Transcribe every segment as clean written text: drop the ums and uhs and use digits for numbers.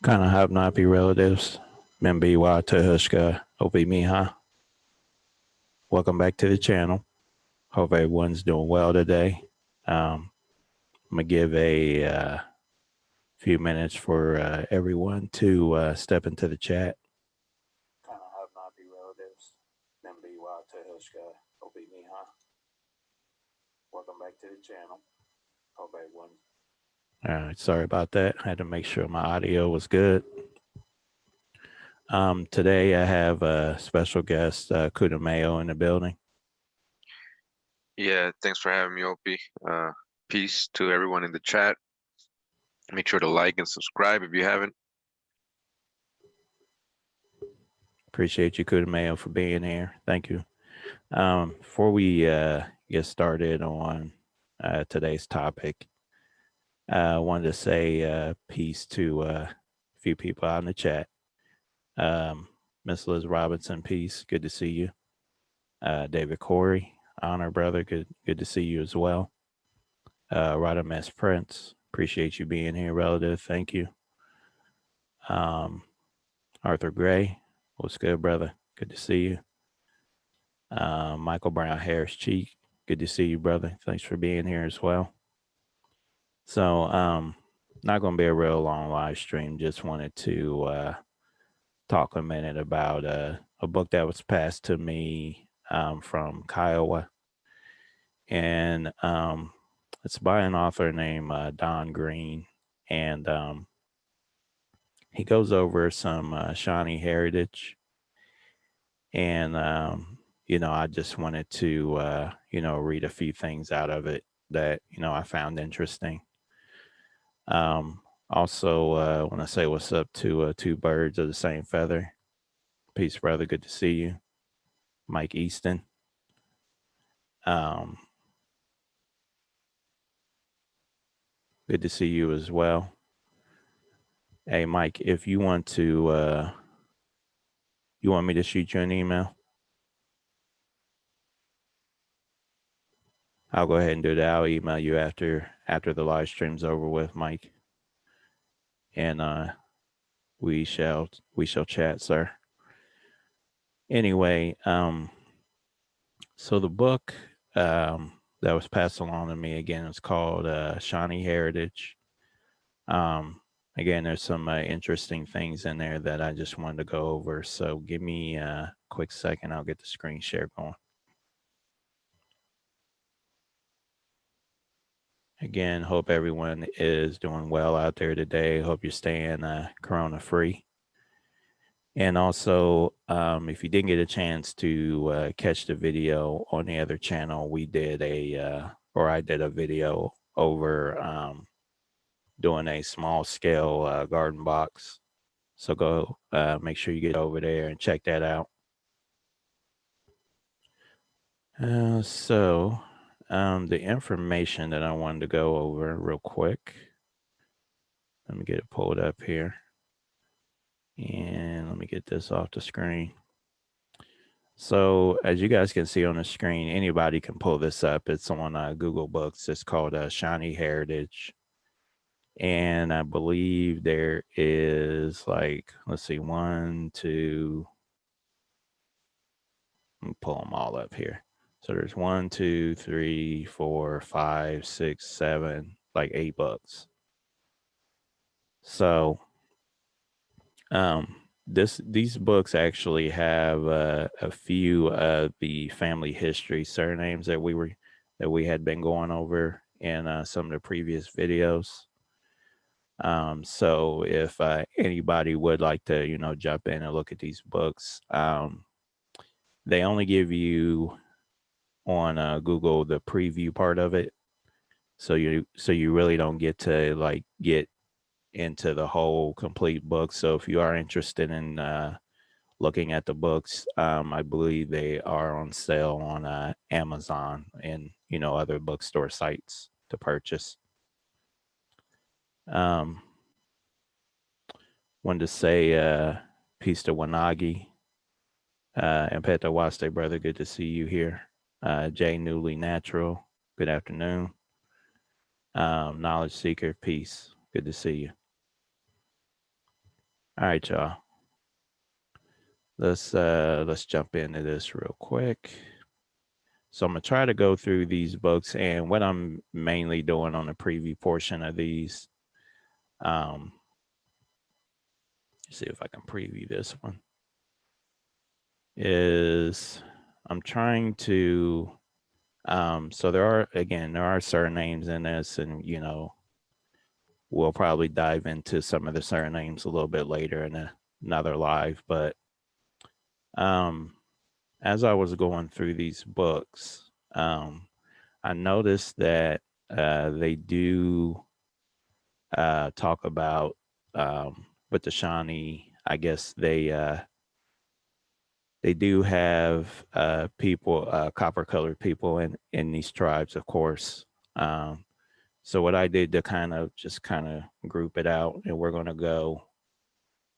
Kind of have not be relatives. Membiwa Tehushka Miha. Welcome back to the channel. Hope everyone's doing well today. I'm gonna give a few minutes for everyone to step into the chat. Kind of have not be relatives. Membiwa Tehushka Miha. Welcome back to the channel. Hope everyone. All right, sorry about that. I had to make sure my audio was good. Today I have a special guest, Kuda Mayo, in the building. Yeah, thanks for having me, Opie. Peace to everyone in the chat. Make sure to like and subscribe if you haven't. Appreciate you, Kuda Mayo, for being here. Thank you. Before we get started on today's topic, I wanted to say peace to a few people out in the chat. Miss Liz Robinson, peace. Good to see you. David Corey, honor brother. Good to see you as well. Radames Prince, appreciate you being here, relative. Thank you. Arthur Gray, what's good, brother? Good to see you. Michael Brown Harris Cheek, good to see you, brother. Thanks for being here as well. So, not going to be a real long live stream. Just wanted to talk a minute about a book that was passed to me from Kiowa. And it's by an author named Don Greene. And he goes over some Shawnee Heritage. And, I just wanted to, read a few things out of it that, I found interesting. Also, want to say what's up to two birds of the same feather. Peace, brother. Good to see you. Mike Easton. Good to see you as well. Hey, Mike, if you want to, you want me to shoot you an email? I'll go ahead and do that. I'll email you after the live stream's over with, Mike. And we shall chat, sir. Anyway, so the book that was passed along to me again is called Shawnee Heritage. Again, there's some interesting things in there that I just wanted to go over. So give me a quick second. I'll get the screen share going. Again, hope everyone is doing well out there today. Hope you're staying corona free. And also, if you didn't get a chance to catch the video on the other channel, we did I did a video over doing a small scale garden box. So go make sure you get over there and check that out. The information that I wanted to go over real quick. Let me get it pulled up here. And let me get this off the screen. So as you guys can see on the screen, anybody can pull this up. It's on Google Books. It's called Shawnee Heritage. And I believe there is let's see, one, two, let me pull them all up here. So there's 1, 2, 3, 4, 5, 6, 7, 8 books. So these books actually have a few of the family history surnames that we had been going over in some of the previous videos. So if anybody would like to jump in and look at these books, they only give you on Google the preview part of it, so you really don't get to get into the whole complete book. So if you are interested in looking at the books, I believe they are on sale on Amazon and other bookstore sites to purchase. Wanted to say peace to Wanagi and Peta Waste, brother. Good to see you here. Jay Newly Natural, good afternoon. Knowledge Seeker, peace. Good to see you. All right, y'all. Let's jump into this real quick. So I'm gonna try to go through these books, and what I'm mainly doing on the preview portion of these, see if I can preview this one, is I'm trying to, so there are surnames in this, and we'll probably dive into some of the surnames a little bit later in another live, but as I was going through these books, I noticed that they do talk about with the Shawnee. I guess they do have people, copper colored people in these tribes, of course. So what I did to kind of group it out, and we're going to go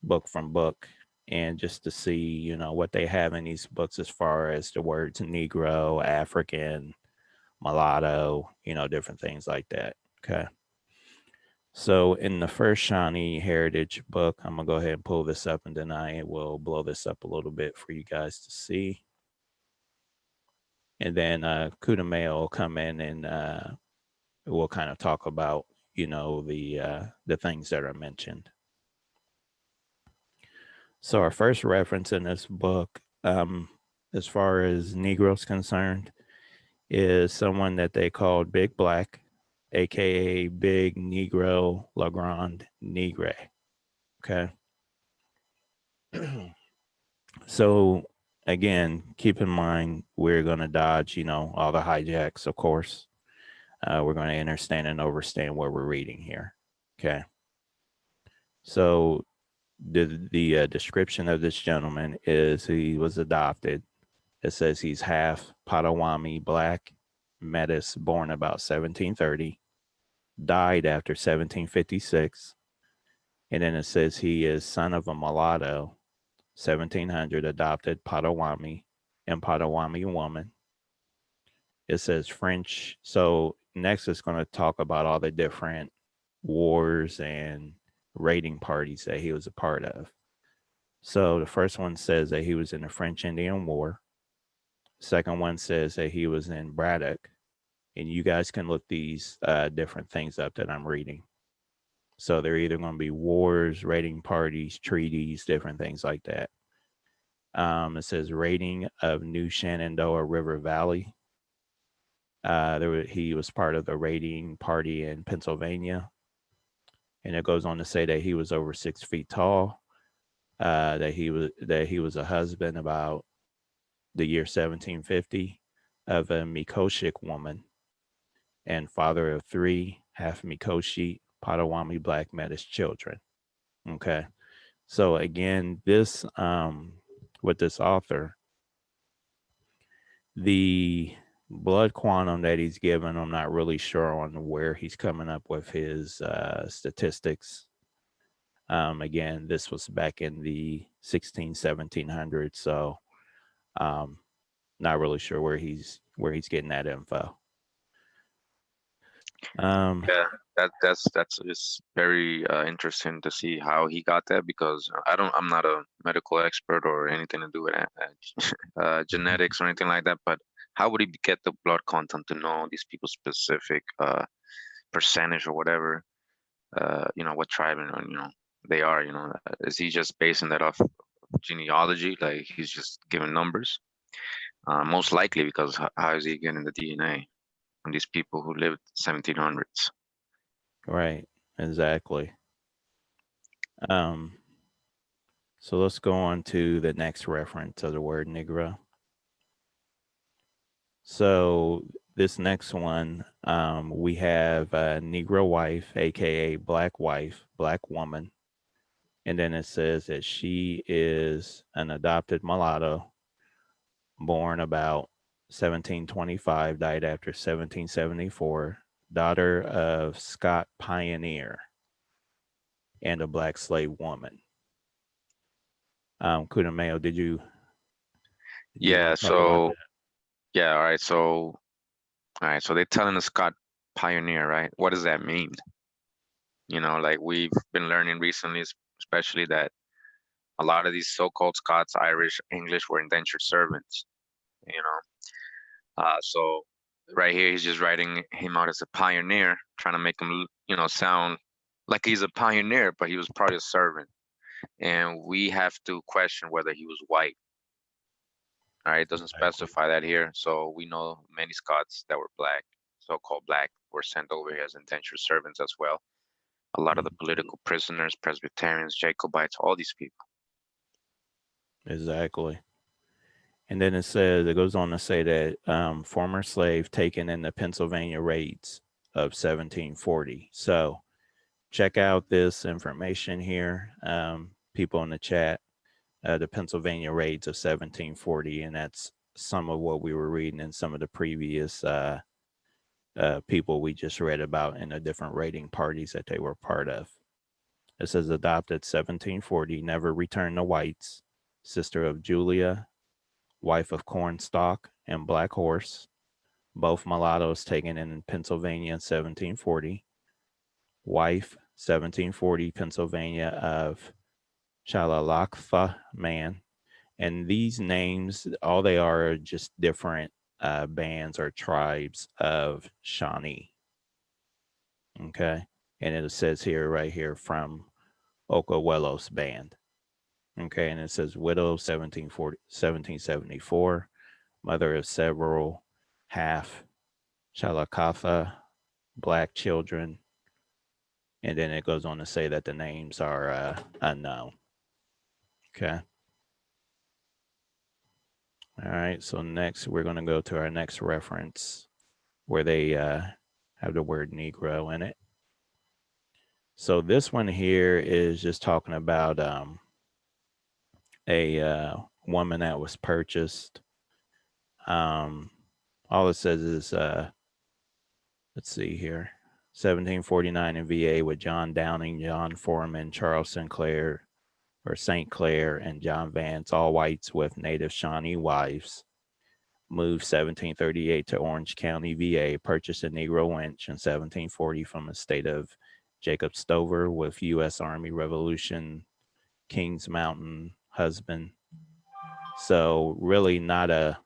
book from book, and just to see, what they have in these books as far as the words Negro, African, mulatto, different things like that. Okay. So in the first Shawnee Heritage book, I'm gonna go ahead and pull this up, and then I will blow this up a little bit for you guys to see. And then Kudame will come in, and we'll kind of talk about, the things that are mentioned. So our first reference in this book, as far as Negroes concerned, is someone that they called Big Black, aka Big Negro Legrand Negre. Okay. So again, keep in mind we're gonna dodge, all the hijacks, of course. We're gonna understand and overstand what we're reading here. Okay. So the description of this gentleman is he was adopted. It says he's half Potawatomi Black, Metis, born about 1730, died after 1756, and then it says he is son of a mulatto, 1700, adopted Potawatomi and Potawatomi woman. It says French. So next it's going to talk about all the different wars and raiding parties that he was a part of. So the first one says that he was in the French Indian War. Second one says that he was in Braddock. And you guys can look these different things up that I'm reading. So they're either going to be wars, raiding parties, treaties, different things like that. It says raiding of New Shenandoah River Valley. He was part of the raiding party in Pennsylvania. And it goes on to say that he was over 6 feet tall, that he was a husband about the year 1750 of a Mikoshik woman, and father of 3 half Mikoshi Potawatomi Black Metis children. Okay. So again, this with this author, the blood quantum that he's given, I'm not really sure on where he's coming up with his statistics. Again, this was back in the 1700s, so not really sure where he's getting that info. Yeah, that's just very interesting to see how he got that, because I'm not a medical expert or anything to do with genetics or anything like that. But how would he get the blood content to know these people's specific percentage or whatever? What tribe they are. Is he just basing that off genealogy? Like he's just giving numbers? Most likely, because how is he getting the DNA from these people who lived 1700s? Right, exactly. So let's go on to the next reference of the word Negro. So this next one, we have a Negro wife, aka black wife, black woman, and then it says that she is an adopted mulatto, born about 1725, died after 1774, daughter of Scott pioneer, and a black slave woman. Kudameo, did you Yeah. want to talk about that? Yeah. All right. So they're telling us Scott pioneer, right? What does that mean? Like we've been learning recently, especially that A lot of these so-called Scots, Irish, English were indentured servants, you know. So right here, he's just writing him out as a pioneer, trying to make him, sound like he's a pioneer, but he was probably a servant. And we have to question whether he was white. All right, it doesn't Exactly. specify that here. So we know many Scots that were black, so-called black, were sent over here as indentured servants as well. A lot of the political prisoners, Presbyterians, Jacobites, all these people. Exactly. And then it goes on to say that former slave taken in the Pennsylvania raids of 1740. So check out this information here, people in the chat, the Pennsylvania raids of 1740. And that's some of what we were reading in some of the previous people we just read about in the different raiding parties that they were part of. It says adopted 1740, never returned to whites, sister of Julia, wife of Cornstalk and Black Horse, both mulattoes taken in Pennsylvania in 1740. Wife, 1740, Pennsylvania, of Chalalakfa man. And these names, all they are just different bands or tribes of Shawnee. Okay. And it says here, right here, from Ocoello's band. Okay. And it says widow, 1774, mother of several, half Shalakatha, black children. And then it goes on to say that the names are unknown. Okay. All right. So next, we're going to go to our next reference where they have the word Negro in it. So this one here is just talking about a woman that was purchased. All it says is, let's see here, 1749 in VA with John Downing, John Foreman, Charles Sinclair, or St. Clair, and John Vance, all whites with native Shawnee wives. Moved 1738 to Orange County, VA, purchased a Negro wench in 1740 from the state of Jacob Stover with U.S. Army Revolution, Kings Mountain husband. So really not a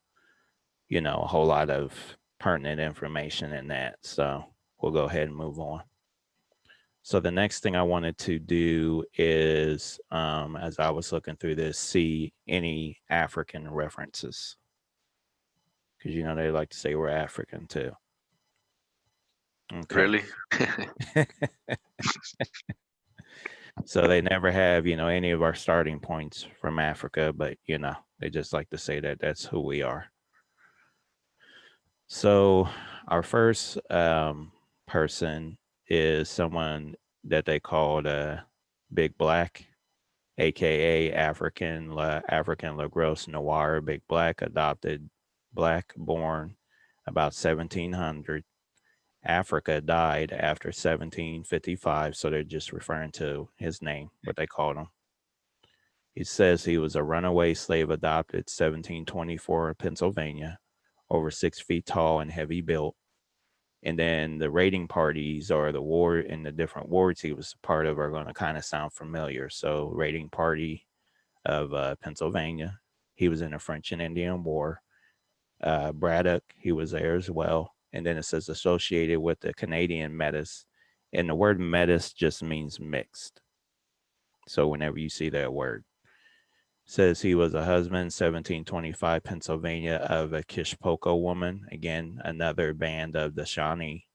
whole lot of pertinent information in that. So we'll go ahead and move on. So the next thing I wanted to do is, as I was looking through this, see any African references. Because, they like to say we're African too. Okay. Really? So they never have, any of our starting points from Africa, but, they just like to say that that's who we are. So our first person is someone that they called Big Black, aka African La Grosse Noir, Big Black, adopted black, born about 1700. Africa died after 1755, so they're just referring to his name, what they called him. He says he was a runaway slave adopted 1724 in Pennsylvania, over 6 feet tall and heavy built. And then the raiding parties or the war in the different wards he was a part of are going to kind of sound familiar. So raiding party of Pennsylvania, he was in the French and Indian War. Braddock, he was there as well. And then it says associated with the Canadian metis. And the word metis just means mixed. So whenever you see that word, says he was a husband, 1725, Pennsylvania, of a Kishpoko woman. Again, another band of the Shawnee.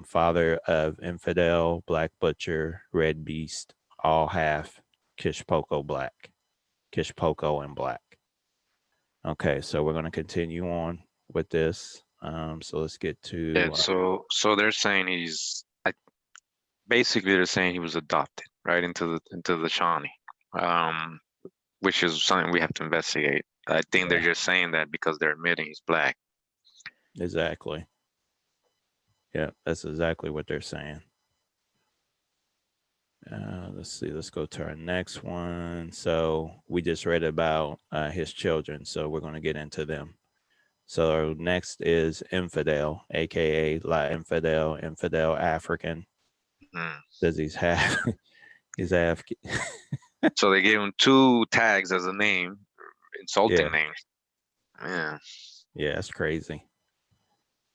Father of infidel, black butcher, red beast, all half Kishpoko black. Kishpoko and black. Okay, so we're going to continue on with this. So let's get to. Yeah, so they're saying basically they're saying he was adopted right into the Shawnee, which is something we have to investigate. I think they're just saying that because they're admitting he's black. Exactly. Yeah, that's exactly what they're saying. Let's see. Let's go to our next one. So we just read about his children, so we're going to get into them. So next is infidel, aka La Infidel, infidel African. Mm. Says he's half So they gave him two tags as a name, insulting Yeah. names. Yeah. Yeah, that's crazy.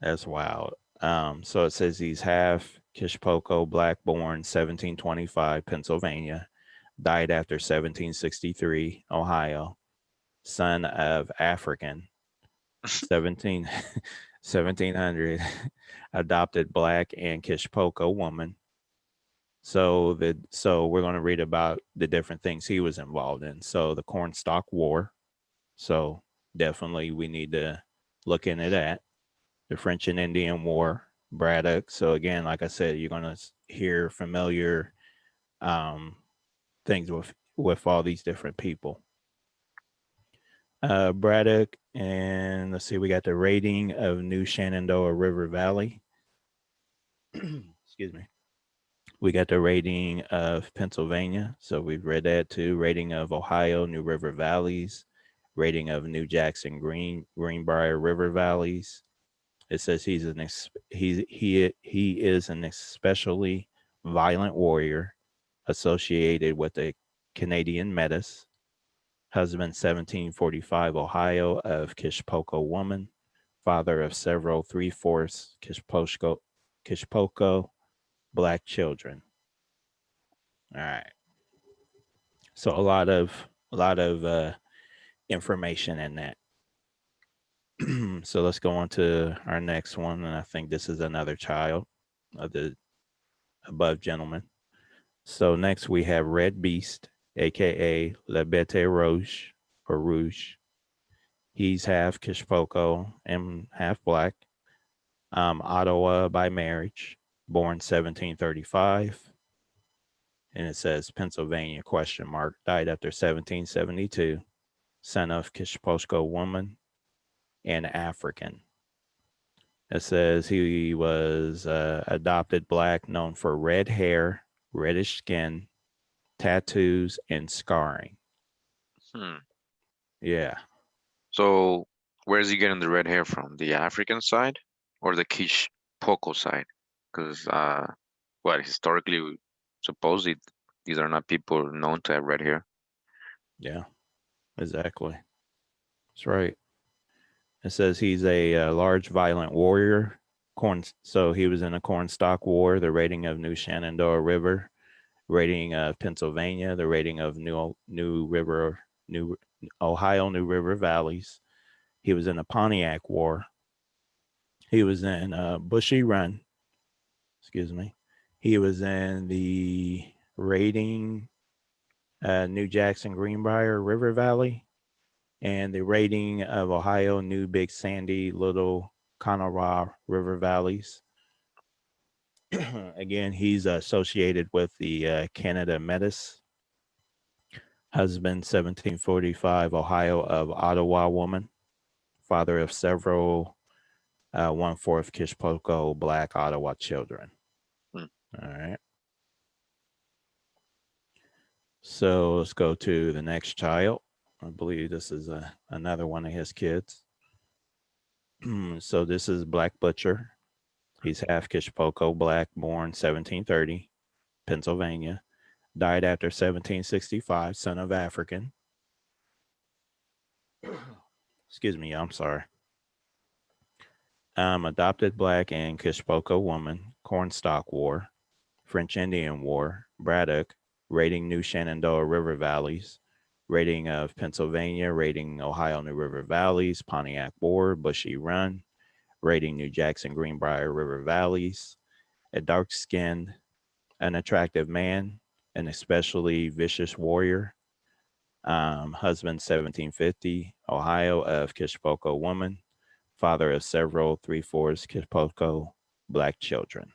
That's wild. So it says he's half Kishpoko, black, born 1725, Pennsylvania, died after 1763, Ohio, son of African, 17, 1700, adopted black and Kishpoko woman. So we're going to read about the different things he was involved in. So the Cornstalk War. So definitely we need to look into that. The French and Indian War, Braddock. So again, like I said, you're going to hear familiar um, things with all these different people. Braddock, and let's see, we got the raiding of New Shenandoah River Valley. Excuse me. We got the raiding of Pennsylvania. So we've read that too. Raiding of Ohio, New River Valleys. Raiding of New Jackson, Greenbrier River Valleys. It says he is an especially violent warrior associated with the Canadian Metis. Husband 1745 Ohio of Kishpoko woman, father of several three-fourths Kishpoko black children. All right. So a lot of information in that. So let's go on to our next one, and I think this is another child of the above gentleman. So next we have Red Beast, aka Le Bete Rouge or Rouge. He's half Kishpoko and half black. Ottawa by marriage, born 1735. And it says Pennsylvania question mark, died after 1772, son of Kishpoko woman and African. It says he was adopted black, known for red hair, reddish skin, tattoos, and scarring. Hmm. Yeah. So where's he getting the red hair from? The African side or the Kish Poco side? Because what historically, supposedly these are not people known to have red hair. Yeah, exactly. That's right. It says he's a large, violent warrior. So he was in a Cornstalk War, the raiding of New Shenandoah River, raiding of Pennsylvania, the raiding of New Ohio, New River Valleys. He was in the Pontiac War. He was in Bushy Run. Excuse me. He was in the raiding New Jackson Greenbrier River Valley and the raiding of Ohio, New Big Sandy, Little Conoroe River Valleys. Again, he's associated with the Canada Metis. Husband, 1745, Ohio of Ottawa woman. Father of several one-fourth Kishpoko black Ottawa children. Hmm. All right. So let's go to the next child. I believe this is another one of his kids. So this is Black Butcher. He's half Kishpoko black, born 1730, Pennsylvania. Died after 1765, son of African. Excuse me, I'm sorry. Adopted black and Kishpoko woman, Cornstalk War, French Indian War, Braddock, raiding New Shenandoah River Valleys, raiding of Pennsylvania, raiding Ohio New River Valleys, Pontiac War, Bushy Run, raiding New Jackson Greenbrier River Valleys, a dark skinned, unattractive man, an especially vicious warrior. Husband 1750, Ohio of Kishpoko woman, father of several three-fourths Kishpoko black children.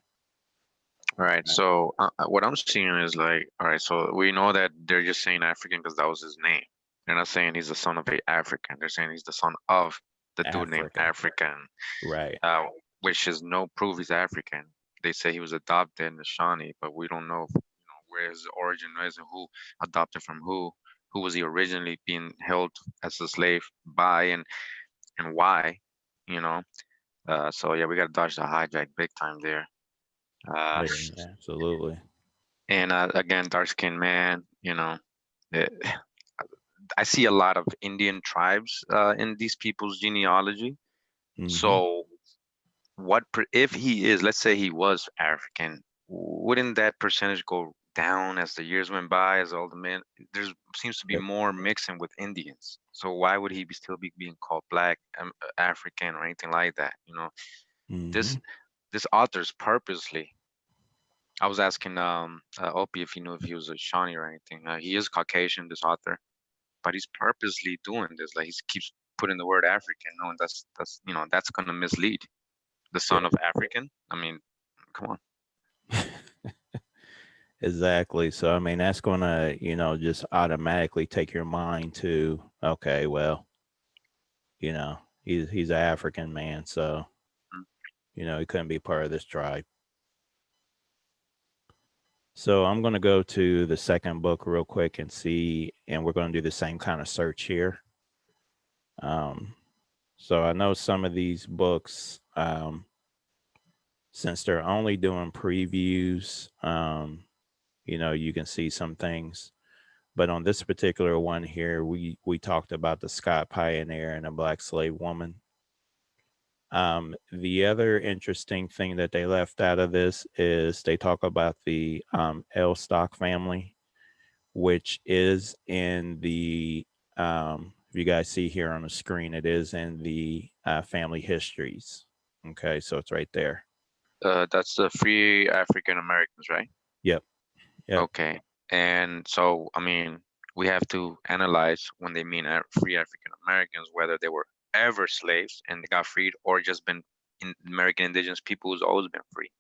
All right. Right. So what I'm seeing is like, all right. So we know that they're just saying African because that was his name. They're not saying he's the son of a African. They're saying he's the son of the dude named African. African, Right. uh, which is no proof he's African. They say he was adopted in the Shawnee, but we don't know, where his origin is and who adopted from who was he originally being held as a slave by, and why, you know. So yeah, we got to dodge the hijack big time there. Uh, Yeah, absolutely. and again, dark skinned man, eh, I see a lot of Indian tribes in these people's genealogy. Mm-hmm. So if he is, let's say he was African, wouldn't that percentage go down as the years went by, as all the men? There seems to be Yep. more mixing with Indians. So why would he still be being called Black, African, or anything like that? You know, Mm-hmm. this this author's purposely. I was asking Opie if he knew if he was a Shawnee or anything. He is Caucasian, this author, but he's purposely doing this. Like he keeps putting the word African, knowing that's that's gonna mislead the son Yep. of African. I mean, come on. Exactly. So I mean, that's gonna, just automatically take your mind to, okay, well, he's an African man, so Mm. he couldn't be part of this tribe. So I'm gonna go to the second book real quick and see, and we're gonna do the same kind of search here. Um, so I know some of these books, since they're only doing previews, you can see some things. But on this particular one here, we talked about the Scott Pioneer and a black slave woman. The other interesting thing that they left out of this is they talk about the L stock family, which is in the if you guys see here on the screen, it is in the family histories. Okay, so it's right there. That's the free African Americans, right? Yep. Yep. Okay. And so, I mean, we have to analyze when they mean free African Americans, whether they were ever slaves and they got freed, or just been American indigenous people who's always been free.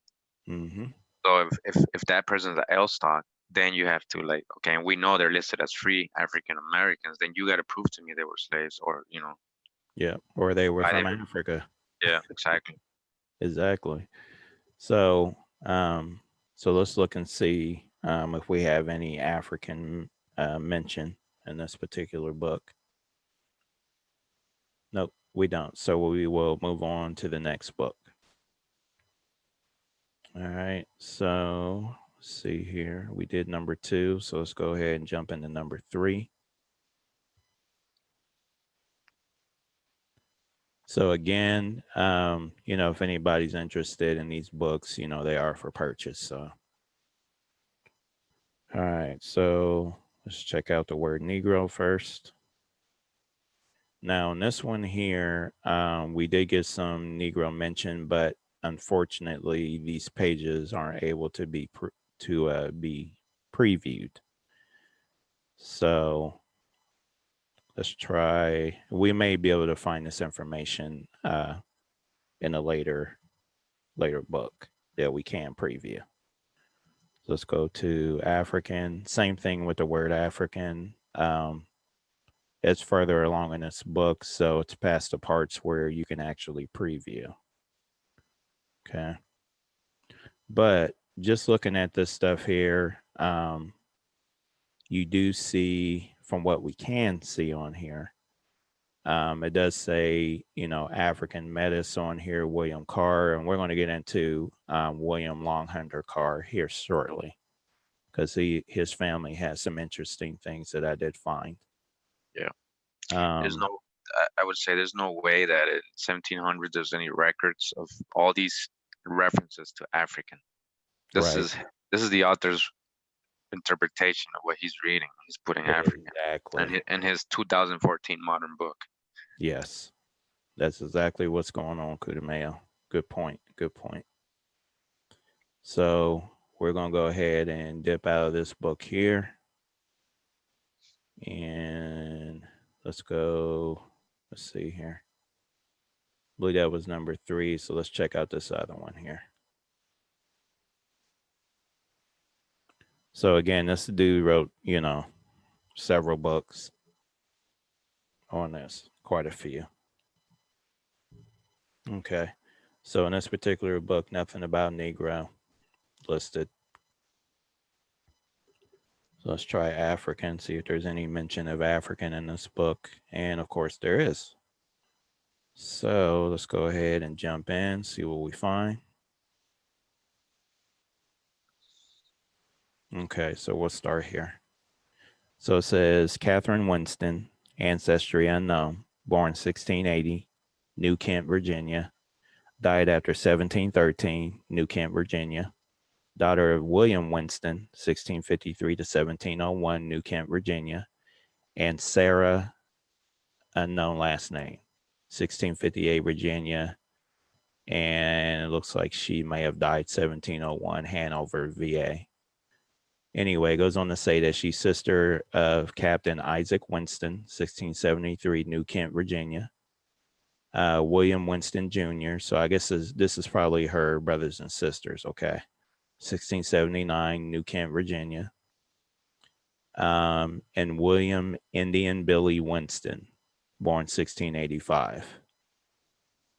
Mm-hmm. So if that person's an L stock, then you have to like, okay, and we know they're listed as free African Americans, then you got to prove to me they were slaves, or Yeah. Or they were why they from were. Africa. Yeah, exactly. Exactly. So, so let's look and see if we have any African mention in this particular book. Nope, we don't. So we will move on to the next book. All right. So let's see here. We did number 2. So let's go ahead and jump into number 3. So again, if anybody's interested in these books, they are for purchase. So, all right. So let's check out the word Negro first. Now, in this one here, we did get some Negro mention, but unfortunately, these pages aren't able to be be previewed. So let's try. We may be able to find this information in a later book that we can preview. So let's go to African. Same thing with the word African. It's further along in this book, so it's past the parts where you can actually preview. Okay. But just looking at this stuff here, you do see from what we can see on here, it does say, African Metis on here, William Carr, and we're going to get into William Long Hunter Carr here shortly because his family has some interesting things that I did find. Yeah. There's Um, no, I would say there's no way that in 1700 there's any records of all these references to African. This right. is this is the author's interpretation of what he's reading. He's putting African, and Exactly. in his 2014 modern book. Yes. That's exactly what's going on, Kudameo. Good point. Good point. So we're going to go ahead and dip out of this book here. And let's go. Let's see here. I believe that was number 3. So let's check out this other one here. So again, this dude wrote, several books on this, quite a few. Okay. So in this particular book, nothing about Negro listed. So let's try African, see if there's any mention of African in this book. And of course, there is. So let's go ahead and jump in, see what we find. Okay, so we'll start here. So it says Catherine Winston, ancestry unknown, born 1680, New Kent, Virginia, died after 1713, New Kent, Virginia. Daughter of William Winston, 1653 to 1701, New Kent, Virginia, and Sarah, unknown last name, 1658, Virginia, and it looks like she may have died 1701, Hanover, VA. Anyway, it goes on to say that she's sister of Captain Isaac Winston, 1673, New Kent, Virginia. William Winston Jr. So I guess this is probably her brothers and sisters. Okay, 1679, New Kent, Virginia. And William Indian Billy Winston, born 1685.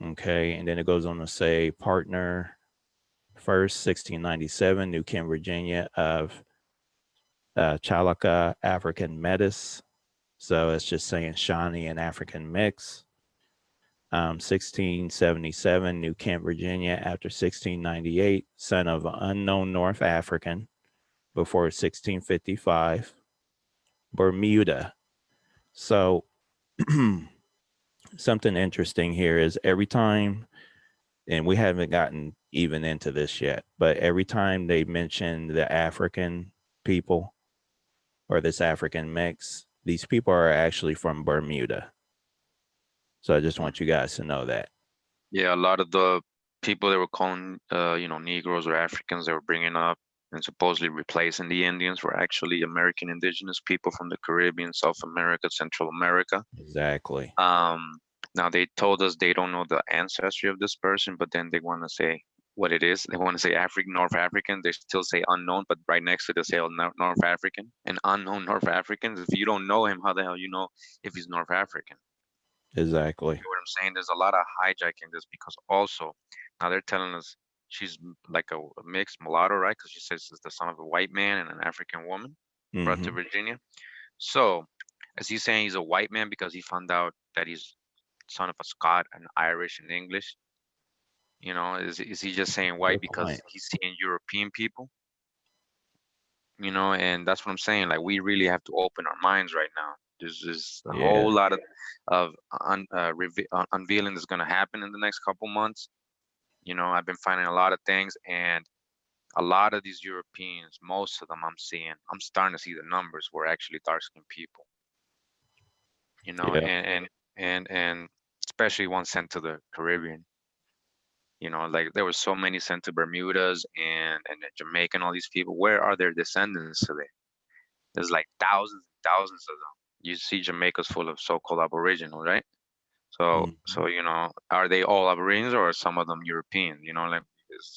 Okay, and then it goes on to say partner first, 1697, New Kent, Virginia, of Chalaka African Metis. So it's just saying Shawnee and African mix. 1677, New Kent, Virginia, after 1698, son of unknown North African, before 1655. Bermuda. So something interesting here is every time, and we haven't gotten even into this yet, but every time they mention the African people or this African mix, these people are actually from Bermuda. So I just want you guys to know that. Yeah, a lot of the people they were calling, Negroes or Africans, they were bringing up and supposedly replacing the Indians were actually American indigenous people from the Caribbean, South America, Central America. Exactly. Now they told us they don't know the ancestry of this person, but then they want to say what it is. They want to say North African. They still say unknown, but right next to it they say North African and unknown North Africans. If you don't know him, how the hell you know if he's North African? Exactly. You know what I'm saying? There's a lot of hijacking this because also now they're telling us she's like a mixed mulatto, right? Because she says she's the son of a white man and an African woman brought to Virginia. So is he saying he's a white man because he found out that he's son of a Scot and Irish and English? You know, is he just saying white because he's seeing European people? You know, and that's what I'm saying. Like we really have to open our minds right now. There's a whole lot of unveiling that's gonna happen in the next couple months. You know, I've been finding a lot of things, and a lot of these Europeans, most of them I'm starting to see the numbers were actually dark skinned people. You know, and especially ones sent to the Caribbean. You know, like there were so many sent to Bermudas and Jamaica and all these people. Where are their descendants today? There's like thousands and thousands of them. You see Jamaica's full of so-called Aboriginal, right? So you know, are they all Aboriginals or are some of them European? You know, like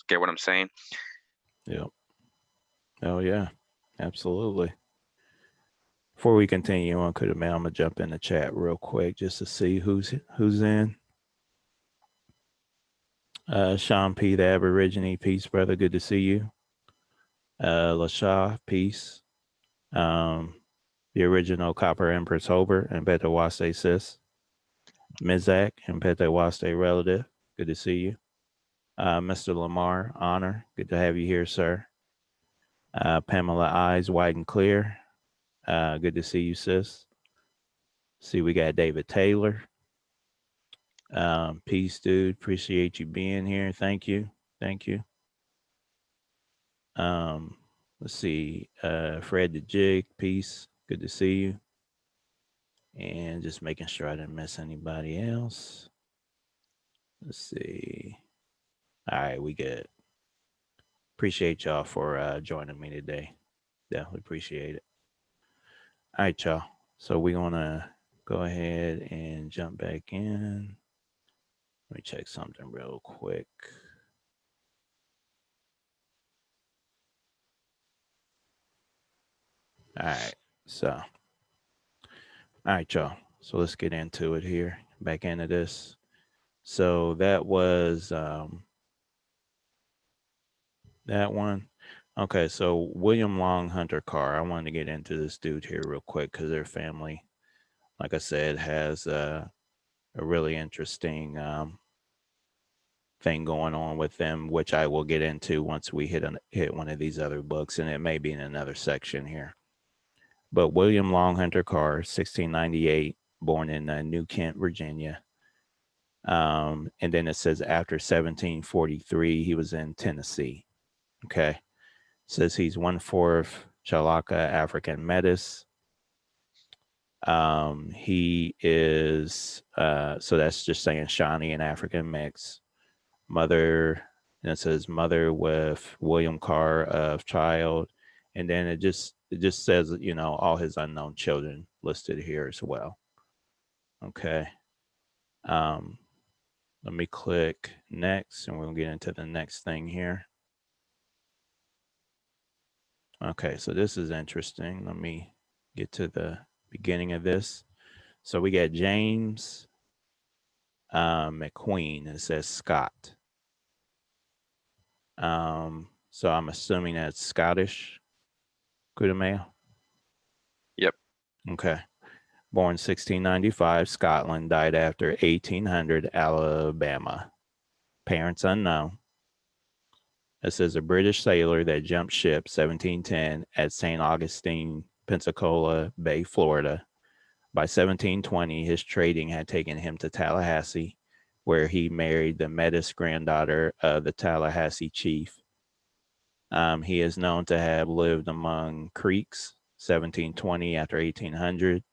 get what I'm saying? Yep. Oh yeah, absolutely. Before we continue on, I'm gonna jump in the chat real quick just to see who's in. Sean P, the Aborigine, peace, brother. Good to see you. Lashaw, peace. The original Copper Empress Hober and Betawaste sis. Mizak and Betawaste relative. Good to see you. Mr. Lamar, honor. Good to have you here, sir. Pamela Eyes, white and clear. Good to see you, sis. See, we got David Taylor. Peace, dude. Appreciate you being here. Thank you. Thank you. Let's see. Fred the Jig, peace. Good to see you. And just making sure I didn't miss anybody else. Let's see. All right, we good. Appreciate y'all for joining me today. Definitely appreciate it. All right, y'all. So we're gonna go ahead and jump back in. Let me check something real quick. All right. So, all right, y'all. So let's get into it here. Back into this. So that was that one. Okay, so William Long Hunter Carr. I wanted to get into this dude here real quick because their family, like I said, has a really interesting thing going on with them, which I will get into once we hit one of these other books, and it may be in another section here. But William Long Hunter Carr, 1698, born in New Kent, Virginia. And then it says after 1743, he was in Tennessee. Okay. It says he's 1/4 Chalaka African Metis. He is, so that's just saying Shawnee and African mix. Mother, and it says mother with William Carr of child. And then it just says, all his unknown children listed here as well. Okay. Um, Let me click next and we'll get into the next thing here. Okay, so this is interesting. Let me get to the beginning of this. So we got James McQueen. It says Scott. So I'm assuming that's Scottish. Kudameo. Yep. Okay. Born 1695, Scotland. Died after 1800, Alabama. Parents unknown. It says a British sailor that jumped ship 1710 at St. Augustine, Pensacola Bay, Florida. By 1720, his trading had taken him to Tallahassee, where he married the Metis granddaughter of the Tallahassee chief. He is known to have lived among Creeks, 1720 after 1800,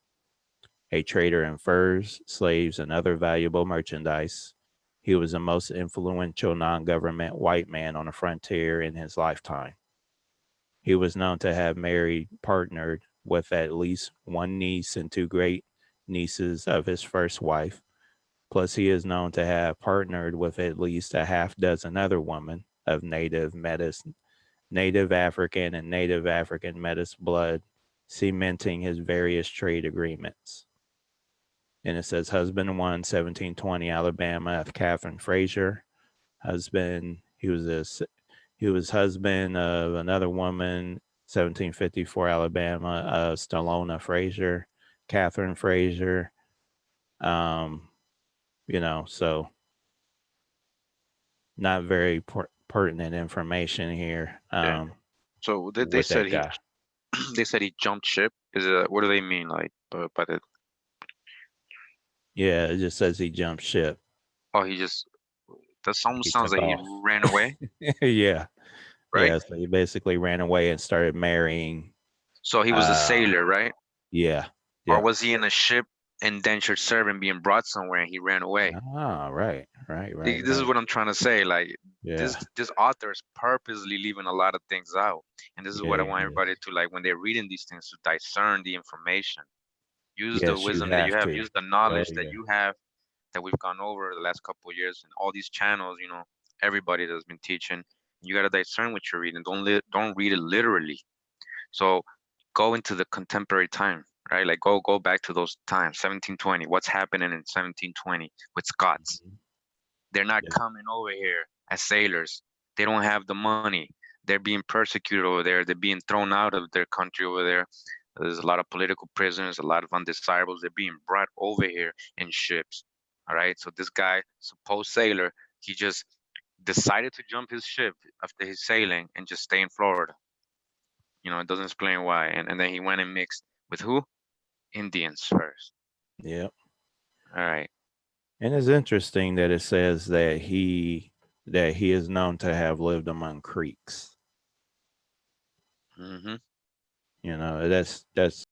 a trader in furs, slaves, and other valuable merchandise. He was the most influential non-government white man on the frontier in his lifetime. He was known to have partnered with at least one niece and two great nieces of his first wife. Plus, he is known to have partnered with at least a half dozen other women of native Metis, native African, and native African Metis blood, cementing his various trade agreements. And it says husband one, 1720, Alabama, of Catherine Frazier. He was husband of another woman, 1754, Alabama, Stalona Frazier, Catherine Frazier. So not very pertinent information here. Yeah. So they With said that guy. they said he jumped ship. Is it what do they mean like by the Yeah, it just says he jumped ship. he just that almost He sounds took like he off. ran away, Yeah. right? Yeah. So he basically ran away and started marrying. So he was a sailor, right? Yeah. Or Yep. was he in a ship, indentured servant being brought somewhere and he ran away? Ah, right. Right. Right. This is Right. what I'm trying to say. Like Yeah. this author is purposely leaving a lot of things out. And this is Yeah. what I He want is. everybody to like when they're reading these things to discern the information. Use the Yes, you wisdom that you have have, to. use the Oh, knowledge that yeah. you have that we've gone over the last couple of years and all these channels, everybody that's been teaching. You gotta discern what you're reading. Don't read it literally. So go into the contemporary time, right? Like go back to those times, 1720. What's happening in 1720 with Scots? Mhm. They're not Yeah. coming over here as sailors. They don't have the money. They're being persecuted over there. They're being thrown out of their country over there. There's a lot of political prisoners, a lot of undesirables. They're being brought over here in ships. All right. So this guy, supposed sailor, he just decided to jump his ship after his sailing and just stay in Florida. It doesn't explain why. And then he went and mixed with who? Indians first. Yep. All right. And it's interesting that it says that he is known to have lived among Creeks. Mm-hmm. That's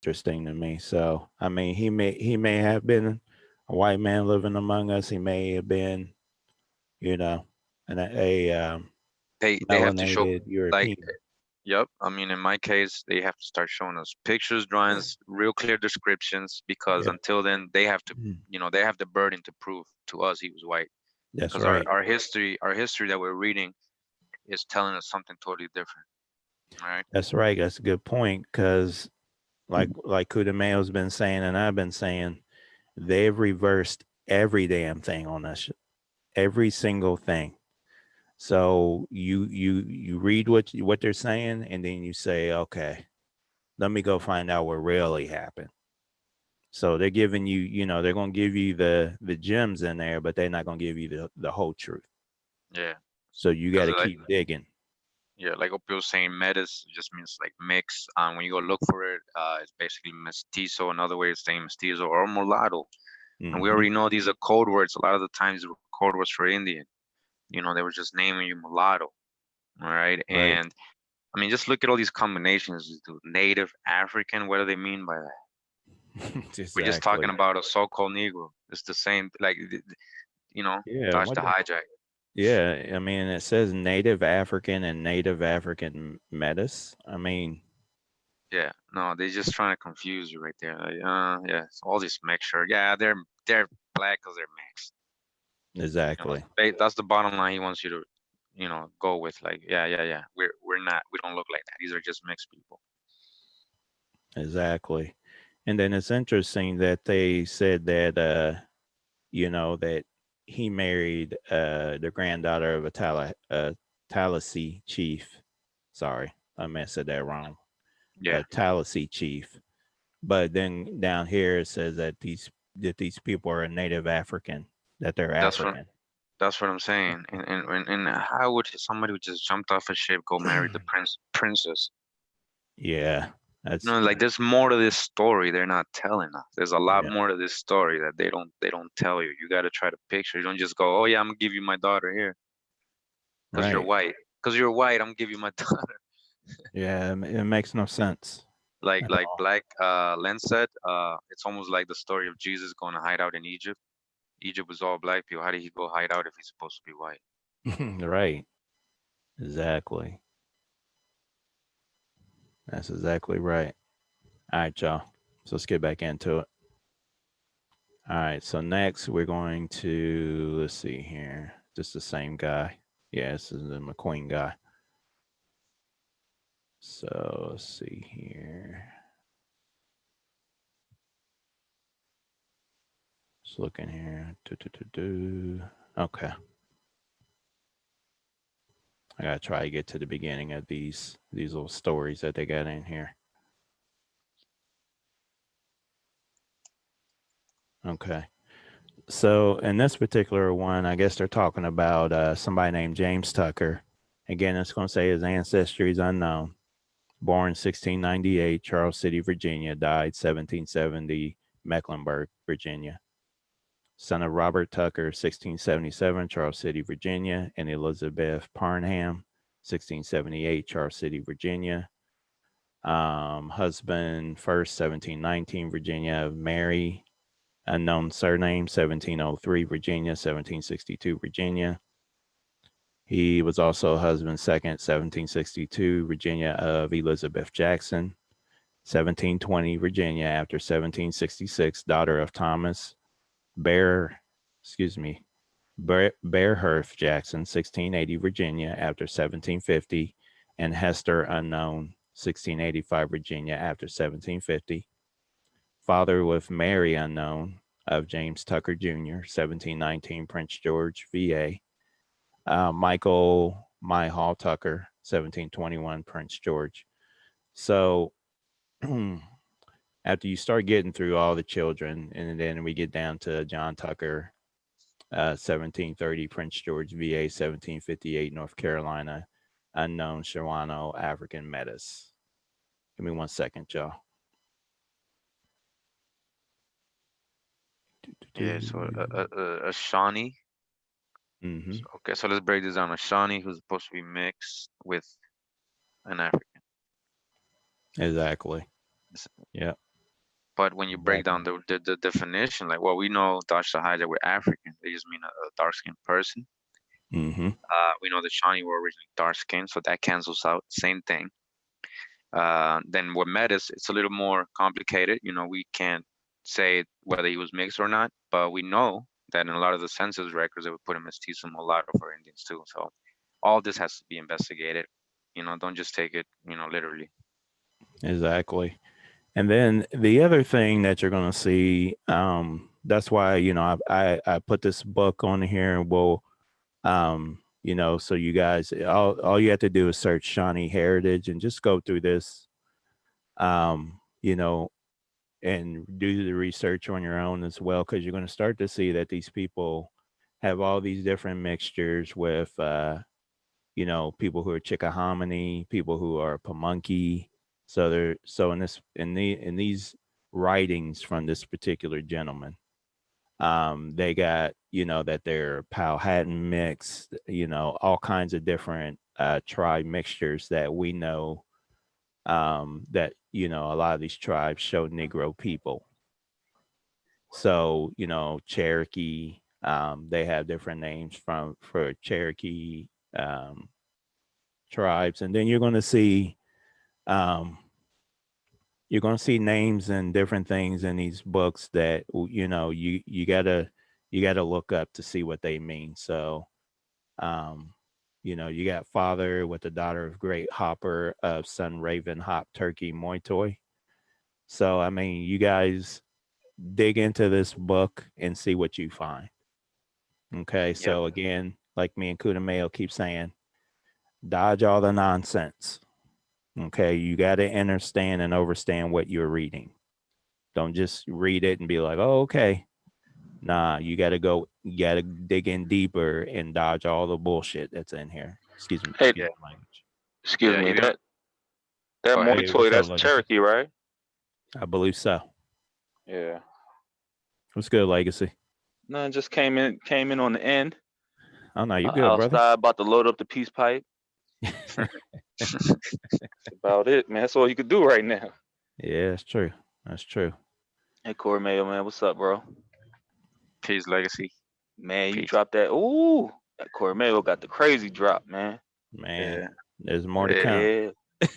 interesting to me. So I mean, he may have been a white man living among us. He may have been, you know, a They have to show melanated like European. yep. I mean, in my case, they have to start showing us pictures, drawings, real clear descriptions, because Yeah, until then, they have the burden to prove to us he was white. that's Because right. our history that we're reading is telling us something totally different. All right. That's right. That's a good point because, like Kudameo's been saying, and I've been saying, they've reversed every damn thing on us, every single thing. So you read what they're saying, and then you say, okay, let me go find out what really happened. So they're giving you, they're gonna give you the gems in there, but they're not gonna give you the whole truth. Yeah. So you got Because to keep digging. Yeah, like Opio was saying, metis just means like mix. When you go look for it, it's basically mestizo. Another way of saying mestizo or mulatto. And we Mm-hmm. already know these are code words. A lot of the times they were code words for Indian. You know, they were just naming you mulatto. All right. Right. And I mean, just look at all these combinations. Native African, what do they mean by that? We're just talking Exactly. about a so-called Negro. It's the same, like, you know, Yeah. Dodge What the the? hijack. Yeah. I mean, it says Native African and Native African metis. I mean, Yeah, no, they're just trying to confuse you right there. Like, yeah, it's all this mixture. Yeah, they're black because they're mixed. You know, exactly. that's the bottom line. He wants you to, go with like, yeah. We're not. We don't look like that. These are just mixed people. Exactly. And then it's interesting that they said that that he married the granddaughter of a Tallahassee chief. Sorry, I may have said that wrong. Yeah, A Tallahassee chief. But then down here it says that these people are Native African, that they're that's what African. that's what I'm saying. And how would somebody who just jumped off a ship go marry the princess? Yeah, that's Like there's more to this story they're not telling us. There's a lot yeah, more to this story that they don't tell you. You got to try to picture. You don't just go, oh yeah, I'm gonna give you my daughter here because you're right. white. Because you're white, I'm gonna give you my daughter. Yeah, it makes no sense like at like all. Black Len said, it's almost like the story of Jesus going to hide out in Egypt. Egypt was all black people. How did he go hide out if he's supposed to be white? Right. Exactly. That's exactly right. All right, y'all. So let's get back into it. All right. So next we're going to let's see here. Just the same guy. Yeah, this is the McQueen guy. So let's see here. Just looking here. Okay. I gotta try to get to the beginning of these little stories that they got in here. Okay. So in this particular one, I guess they're talking about somebody named James Tucker. Again, it's going to say his ancestry is unknown. Born 1698, Charles City, Virginia. Died 1770, Mecklenburg, Virginia. Son of Robert Tucker, 1677, Charles City, Virginia, and Elizabeth Parnham, 1678, Charles City, Virginia. Husband first, 1719, Virginia, Mary, unknown surname, 1703, Virginia, 1762, Virginia. He was also husband second, 1762, Virginia, of Elizabeth Jackson, 1720, Virginia, after 1766, daughter of Thomas Bear, excuse me, Bearhurst Jackson, 1680, Virginia, after 1750, and Hester Unknown, 1685, Virginia, after 1750. Father with Mary Unknown of James Tucker Jr., 1719, Prince George, VA. Michael My Hall Tucker, 1721, Prince George. So after you start getting through all the children, and then we get down to John Tucker, 1730, Prince George, VA, 1758, North Carolina, unknown Shawano African Metis. Give me 1 second, y'all. Yeah, so a Shawnee. Mm-hmm. Okay, so let's break this down. A Shawnee who's supposed to be mixed with an African. Exactly. Yeah. But when you break Exactly. down the definition, like, well, we know Dutch Sahara were African. They just mean a dark skinned person. Mm-hmm. We know the Shawnee were originally dark skinned, so that cancels out. Same thing. Then with Metis, it's a little more complicated. We can't say whether he was mixed or not, but we know that in a lot of the census records, they would put him as mestizo mulatto for Indians too. So all this has to be investigated. Don't just take it, literally. Exactly. And then the other thing that you're going to see, that's why, I put this book on here. Well, so you guys, all you have to do is search Shawnee Heritage and just go through this, um, you know, and do the research on your own as well, because you're going to start to see that these people have all these different mixtures with people who are Chickahominy, people who are Pamunkey. So in these writings from this particular gentleman, they got, that they're Powhatan mix, all kinds of different tribe mixtures that we know, that, a lot of these tribes show Negro people. So, Cherokee, they have different names for Cherokee tribes. And then um, you're going to see names and different things in these books that, you gotta look up to see what they mean. So, um, you got father with the daughter of great hopper of son raven hop turkey moitoy. So, I mean, you guys dig into this book and see what you find. Okay. Yep. So again, like me and Kuda Mayo keep saying, dodge all the nonsense. Okay. You got to understand and understand what you're reading. Don't just read it and be like, oh, okay. Nah, you got to dig in deeper and dodge all the bullshit that's in here. Hey, Excuse Yeah, my language. excuse yeah. me. Even That go ahead. Hey, Moitoy, what's up, that's Legacy? Cherokee, right? I believe so. Yeah. What's good, Legacy? None, just came in on the end. Oh, no, you good, brother. Outside, about to load up the peace pipe. That's about it, man. That's all you could do right now. Yeah, that's true. That's true. Hey, Corey Mayo, man, what's up, bro? Peace, legacy. Man, you Peace. dropped that. Ooh, that Corey Mayo got the crazy drop, man. Man, Yeah. there's more to Eh, come. Yeah.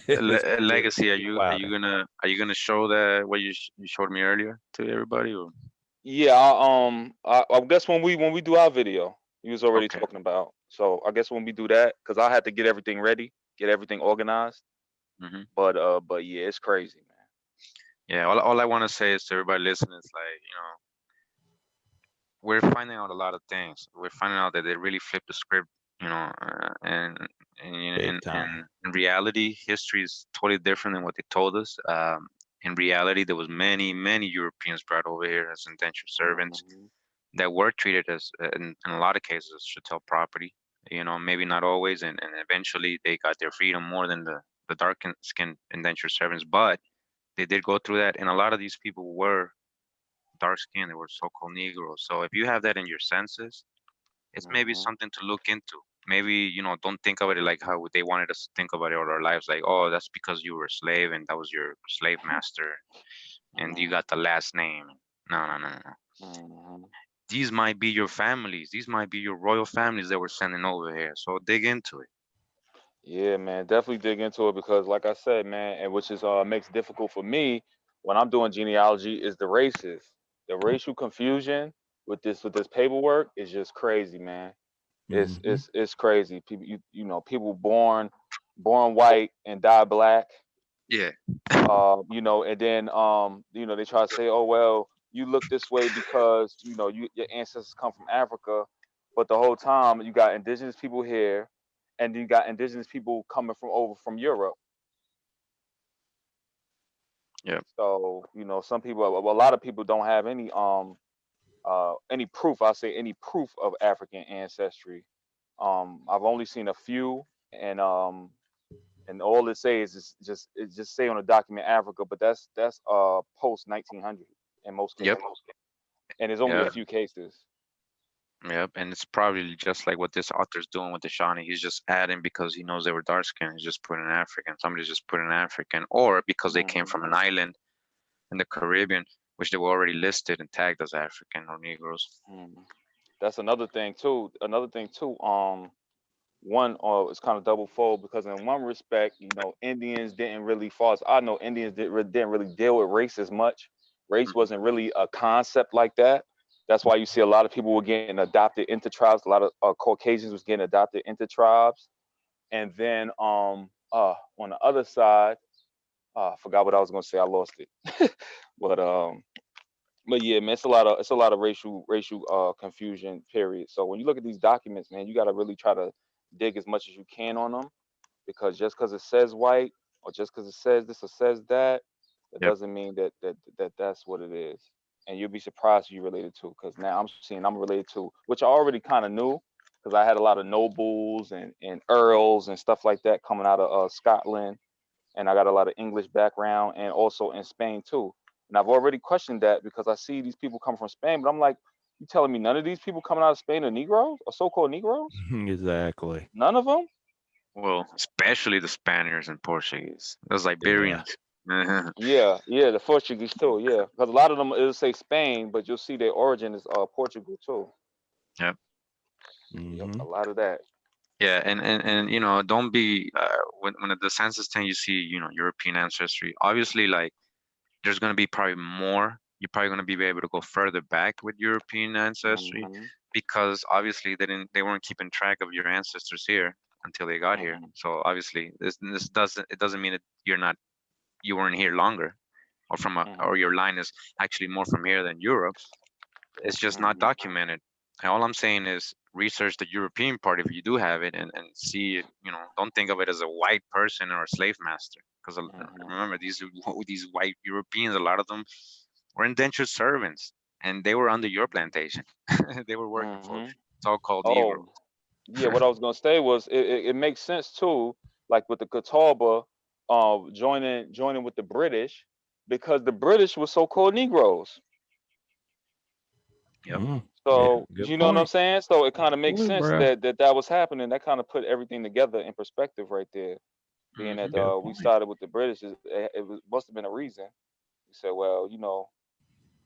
It's gonna Legacy. get wilder. Are you gonna show that what you showed me earlier to everybody? Or Yeah, I guess when we do our video, he was already okay. talking about. So I guess when we do that, because I had to get everything ready, get everything organized. Hmm. But yeah, it's crazy, man. Yeah. All I want to say is to everybody listening is like, we're finding out a lot of things. We're finding out that they really flipped the script, and Big time. in reality, history is totally different than what they told us. In reality, there was many Europeans brought over here as indentured servants Hmm. that were treated as, in a lot of cases, as chattel property. Maybe not always, and eventually they got their freedom more than the dark skinned indentured servants, but they did go through that, and a lot of these people were dark skinned. They were so-called Negroes. So if you have that in your senses, it's maybe Hmm. something to look into. Maybe, don't think of it like how they wanted us to think about it all our lives, like, oh, that's because you were a slave and that was your slave master and you got the last name. No, no, no, no, no. Hmm. These might be your families. These might be your royal families that we're sending over here. So dig into it. Yeah, man, definitely dig into it because, like I said, man, and which is makes it difficult for me when I'm doing genealogy is the races, the racial confusion with this paperwork is just crazy, man. It's Hmm. it's it's crazy. People, people born white and die black. Yeah. And then they try to say, oh well, you look this way because your ancestors come from Africa, but the whole time you got indigenous people here, and you got indigenous people coming from over from Europe. Yeah. So some people, a lot of people don't have any proof. I say any proof of African ancestry. I've only seen a few, and all it says is just say on the document Africa, but that's post 1900 in most Yep. cases, and there's only a Yeah. few cases. Yep. And it's probably just like what this author's doing with the Shawnee. He's just adding because he knows they were dark skinned. He's just putting African. Somebody's just putting African, or because they came from Hmm. an island in the Caribbean, which they were already listed and tagged as African or Negroes. Hmm. That's another thing too. One it's kind of double fold because in one respect, Indians didn't really, far as I know, Indians didn't really deal with race as much. Race Hmm. wasn't really a concept like that. That's why you see a lot of people were getting adopted into tribes. A lot of Caucasians was getting adopted into tribes, and then on the other side, I forgot what I was gonna say. I lost it. but yeah, man, it's a lot of racial confusion. Period. So when you look at these documents, man, you got to really try to dig as much as you can on them because just because it says white or just because it says this or says that, that Yep. doesn't mean that's what it is. And you'll be surprised who you related to because now I'm seeing I'm related to, which I already kind of knew because because I had a lot of nobles and earls and stuff like that coming out of Scotland, and I got a lot of English background, and also in Spain too. And I've already questioned that because I see these people come from Spain, but I'm like, you telling me none of these people coming out of Spain are Negroes or so-called Negroes? Exactly. None of them? Well, especially the Spaniards and Portuguese, those Yeah. Iberians. Mhm. Yeah, yeah, the Portuguese too. Yeah, because a lot of them it'll say Spain, but you'll see their origin is Portugal too. Yep. Yep, Hmm. a lot of that. Yeah, and don't be when the census thing you see, European ancestry. Obviously, like there's gonna be probably more. You're probably gonna be able to go further back with European ancestry Hmm. because obviously they weren't keeping track of your ancestors here until they got here. Hmm. So obviously this doesn't mean that you weren't here longer or Hmm. or your line is actually more from here than Europe. It's just not Hmm. documented. And all I'm saying is research the European part if you do have it and see it, don't think of it as a white person or a slave master. Because Hmm. remember, these white Europeans, a lot of them were indentured servants and they were under your plantation. They were working for Hmm. so-called Negro. Oh, yeah. What I was gonna say was it makes sense too, like with the Catawba, joining with the British, because the British were so-called Negroes. Yep. Yeah. So Good you know what I'm point. saying? So it kind of makes Absolutely, sense bro. that was happening. That kind of put everything together in perspective right there. Being that Hmm. Good we point. started with the British, must have been a reason. We said, well,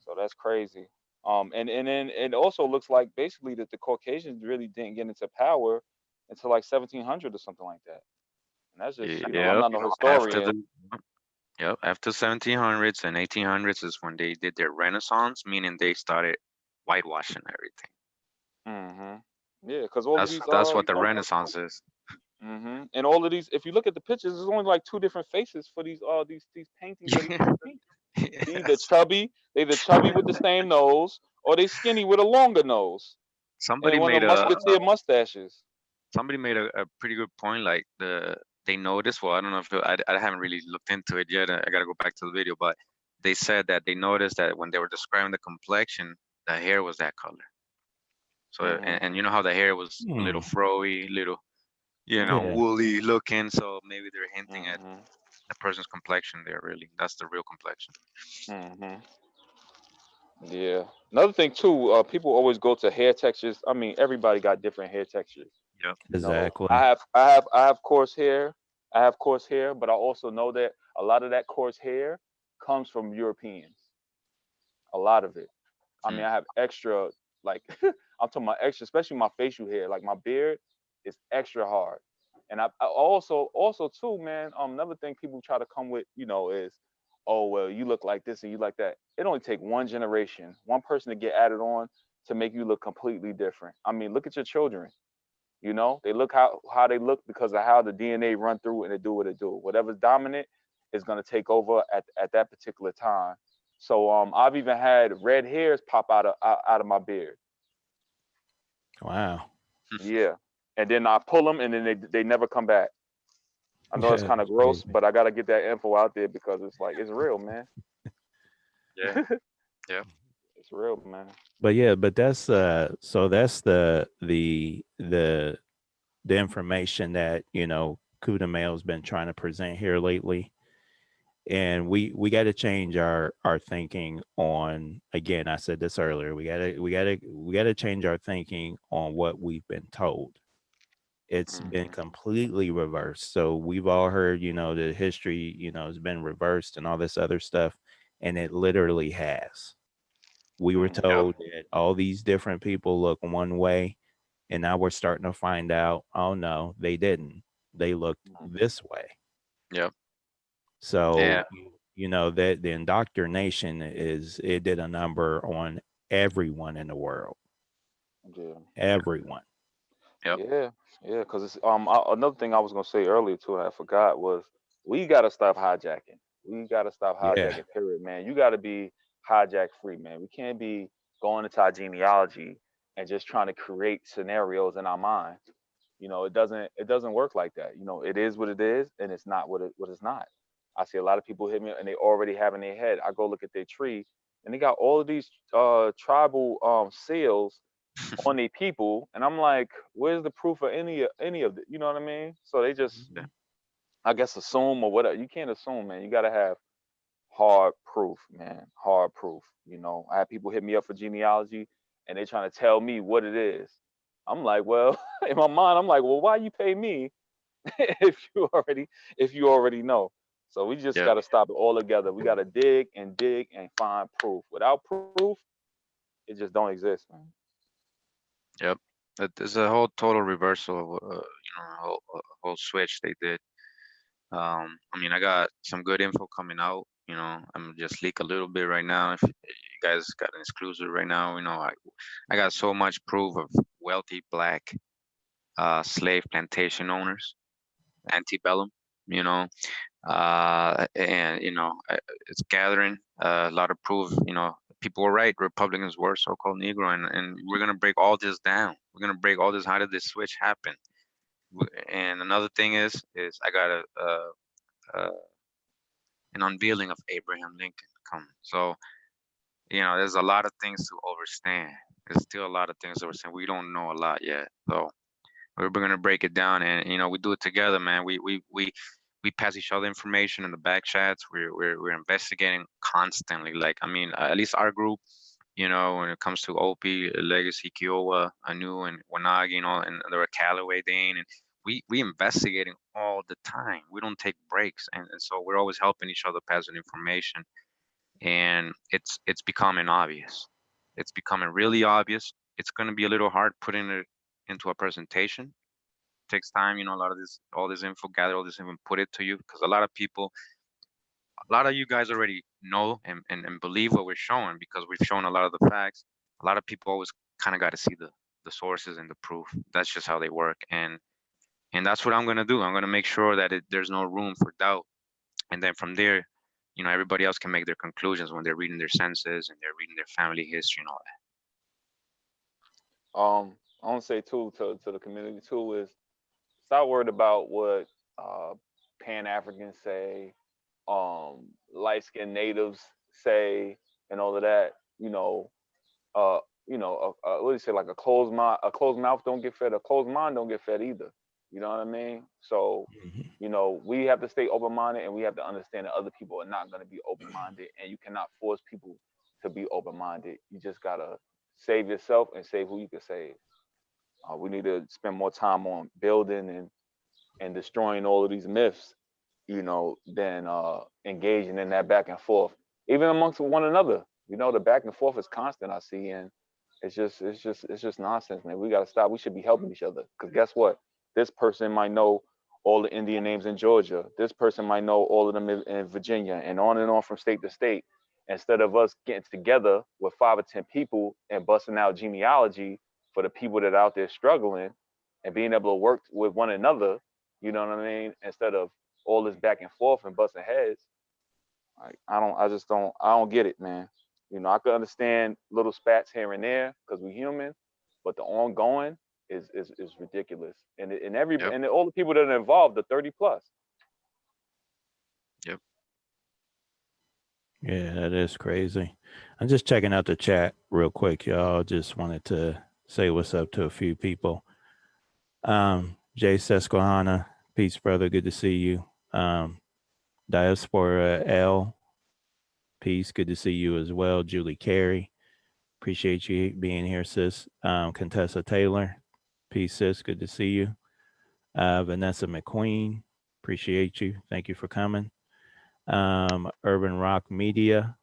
so that's crazy. And then it also looks like basically that the Caucasians really didn't get into power until like 1700 or something like that. And that's just, I'm Yep. not no After historian. the Yep, after 1700s and 1800s is when they did their Renaissance, meaning they started whitewashing everything. Hmm. Yeah, because all of these, That's what the Renaissance is. and all of these, if you look at the pictures, there's only like two different faces for these paintings of these people. They either Yes. chubby, they either chubby with the same nose, or they skinny with a longer nose and Somebody one of made the a musketeer mustaches. a pretty good point. Like they noticed. Well, I don't know if I haven't really looked into it yet. I gotta go back to the video, but they said that they noticed that when they were describing the complexion, the hair was that color. So Hmm. and you know how the hair was a little Hmm. froey, little Yeah. Hmm. woolly looking. So maybe they're hinting at Hmm. the person's complexion there. Really, that's the real complexion. Hmm. Yeah. Another thing too, people always go to hair textures. I mean, everybody got different hair textures. Yep. Exactly. I have coarse hair. I have coarse hair, but I also know that a lot of that coarse hair comes from Europeans. A lot of it. I Hmm. mean, I have extra, like I'm talking about extra, especially my facial hair. Like my beard is extra hard, and I also too, man. Another thing people try to come with, is, oh well, you look like this and you like that. It only take one generation, one person to get added on to make you look completely different. I mean, look at your children. They look how they look because of how the DNA run through and it do what it do. Whatever's dominant is gonna take over at that particular time. So I've even had red hairs pop out of my beard. Wow. Yeah, and then I pull them and then they never come back. I know it's Yeah, kind of that's gross, crazy. but I gotta get that info out there because it's like it's real, man. Yeah. Yeah. It's real, man. But yeah, but that's so that's the information that, Kuda Mail's been trying to present here lately. And we got to change our thinking on, again, I said this earlier, we got to change our thinking on what we've been told. It's been Hmm. completely reversed. So we've all heard, the history, has been reversed and all this other stuff, and it literally has. We were Yep. told that all these different people look one way, and now we're starting to find out, oh no, they didn't. They looked Hmm. this way. Yep. So Yeah. that the indoctrination it did a number on everyone in the world. Yeah. Everyone. Yep. Yeah, yeah, because it's another thing I was gonna say earlier too, I forgot was we gotta stop hijacking. We gotta stop Yeah. hijacking. Period, man. You gotta be hijack free, man. We can't be going into our genealogy and just trying to create scenarios in our mind. It doesn't work like that. It is what it is, and it's not what it's not. I see a lot of people hit me and they already have in their head. I go look at their tree, and they got all of these tribal seals on their people, and I'm like, where's the proof of any of it? You know what I mean? So they just, Yeah. I guess, assume or whatever. You can't assume, man. You gotta have hard proof, man. Hard proof. You know, I had people hit me up for genealogy, and they trying to tell me what it is. I'm like, well, in my mind, I'm like, well, why you pay me if you already know? So we just Yeah. got to stop it all together. We got to dig and find proof. Without proof, it just don't exist, man. Yep. There's a whole total reversal of, a whole switch they did. I mean, I got some good info coming out. I'm just leak a little bit right now. If you guys got an exclusive right now, I got so much proof of wealthy black slave plantation owners, antebellum. You know, and it's gathering a lot of proof. People were right. Republicans were so-called Negro, and we're gonna break all this down. We're gonna break all this. How did this switch happen? And another thing is I got a an unveiling of Abraham Lincoln coming. So there's a lot of things to understand. There's still a lot of things to understand. We don't know a lot yet. So we're gonna break it down, and we do it together, man. We pass each other information in the back chats. We're investigating constantly. Like, I mean, at least our group, when it comes to Opie, Legacy, Kiowa, Anu, and Wanagi, and there are Callaway, Dane, and we investigating all the time. We don't take breaks, and so we're always helping each other pass the information, and it's becoming obvious. It's becoming really obvious. It's gonna be a little hard putting it into a presentation. Takes time, a lot of all this info, gather all this info, and put it to you, because a lot of people, a lot of you guys already know and believe what we're showing, because we've shown a lot of the facts. A lot of people always kind of got to see the sources and the proof. That's just how they work, and that's what I'm gonna do. I'm gonna make sure that there's no room for doubt, and then from there, everybody else can make their conclusions when they're reading their census and they're reading their family history and all I want to say too to the community too is stop worried about what Pan Africans say, light skinned natives say, and all of that. What do you say? Like a closed mouth don't get fed. A closed mind don't get fed either. You know what I mean? So, we have to stay open minded, and we have to understand that other people are not going to be open minded, and you cannot force people to be open minded. You just gotta save yourself and save who you can save. We need to spend more time on building and destroying all of these myths, than engaging in that back and forth, even amongst one another. The back and forth is constant. I see, and it's just nonsense, man. We gotta stop. We should be helping each other, because guess what? This person might know all the Indian names in Georgia. This person might know all of them in Virginia, and on from state to state. Instead of us getting together with 5 or 10 people and busting out genealogy for the people that are out there struggling, and being able to work with one another, you know what I mean? Instead of all this back and forth and busting heads. I don't get it, man. I could understand little spats here and there because we're human, but the ongoing is ridiculous. that. And all the people that are involved are 30 plus. Yep. Yeah, that is crazy. I'm just checking out the chat real quick, y'all. Just wanted to say what's up to a few people. Jay Susquehanna, peace, brother. Good to see you. Diaspora L, peace. Good to see you as well. Julie Carey, appreciate you being here, sis. Contessa Taylor, peace, sis. Good to see you. Vanessa McQueen, appreciate you. Thank you for coming. Urban Rock Media,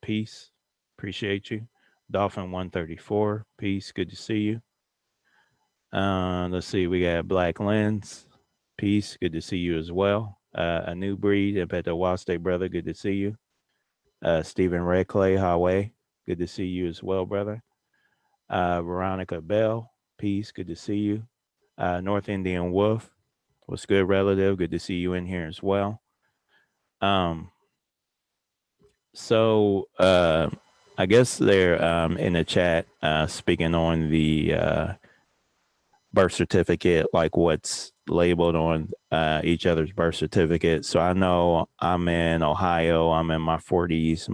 peace. Appreciate you. Dolphin 134, peace. Good to see you. Let's see, we got Black Lens, peace. Good to see you as well. A New Breed, Epetewaste, brother. Good to see you. Stephen Redclay, Highway. Good to see you as well, brother. Veronica Bell, peace. Good to see you. North Indian Wolf, what's good, relative? Good to see you in here as well. So I guess they're in the chat speaking on the birth certificate, like what's labeled on each other's birth certificate. So I know I'm in Ohio. I'm in my 40s.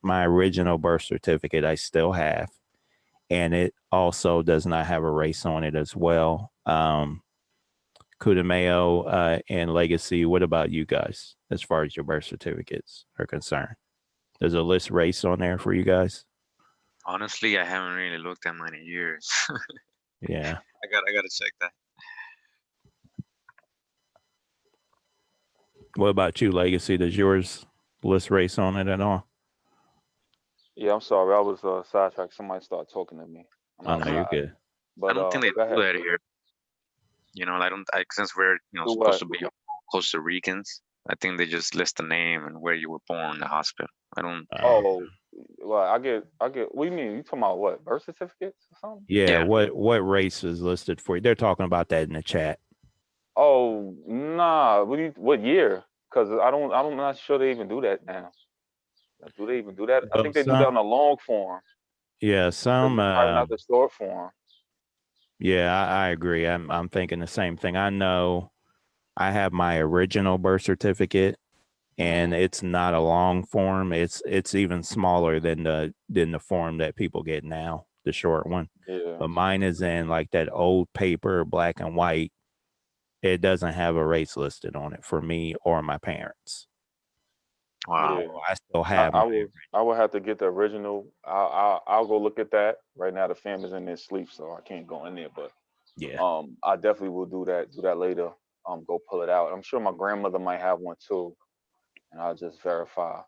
My original birth certificate I still have, and it also does not have a race on it as well. Kudameo and Legacy, what about you guys as far as your birth certificates are concerned? There's a list race on there for you guys? Honestly, I haven't really looked at mine in years. Yeah. I gotta check that. What about you, Legacy? Does yours list race on it at all? Yeah, I'm sorry. I was sidetracked. Somebody started talking to me. I'm Oh, no, you're outside. good. But I don't think they go do ahead. that here. You know, since we're Do supposed what? to be Costa Ricans, I think they just list the name and where you were born in the hospital. I don't. Oh, well, I get. What do you mean? You talking about what? Birth certificates or something? Yeah. Yeah. What race is listed for you? They're talking about that in the chat. Oh, nah. What year? Because I'm not sure they even do that now. Do they even do that? I Well, think they do that on a long form. Yeah, some. Probably not the short form. Yeah, I agree. I'm thinking the same thing. I know I have my original birth certificate, and it's not a long form. It's even smaller than the form that people get now, the short one. Yeah. But mine is in like that old paper, black and white. It doesn't have a race listed on it for me or my parents. Wow. Yeah. I still have I will have to get the original. I'll go look at that. Right now the family's in their sleep, so I can't go in there. But yeah. I definitely will do that. Do that later. Go pull it out. I'm sure my grandmother might have one too, and I'll just verify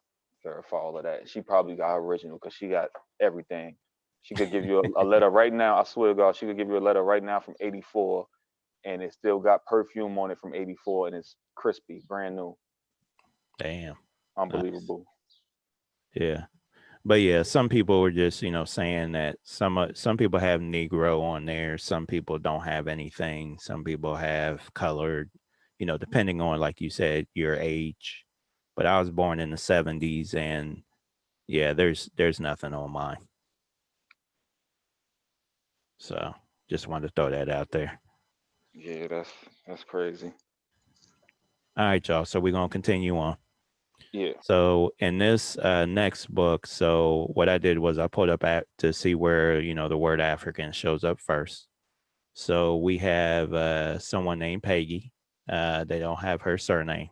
all of that. She probably got her original because she got everything. She could give you a letter right now. I swear to God, she could give you a letter right now from '84, and it still got perfume on it from '84, and it's crispy, brand new. Damn. Unbelievable. Nice. Yeah. But yeah, some people were just, saying that some people have Negro on there. Some people don't have anything. Some people have colored, depending on, like you said, your age. But I was born in the 70s, and yeah, there's nothing on mine. So just wanted to throw that out there. Yeah, that's crazy. All right, y'all. So we're gonna continue on. Yeah. So in this next book, so what I did was I pulled up to see where the word African shows up first. So we have someone named Peggy. They don't have her surname,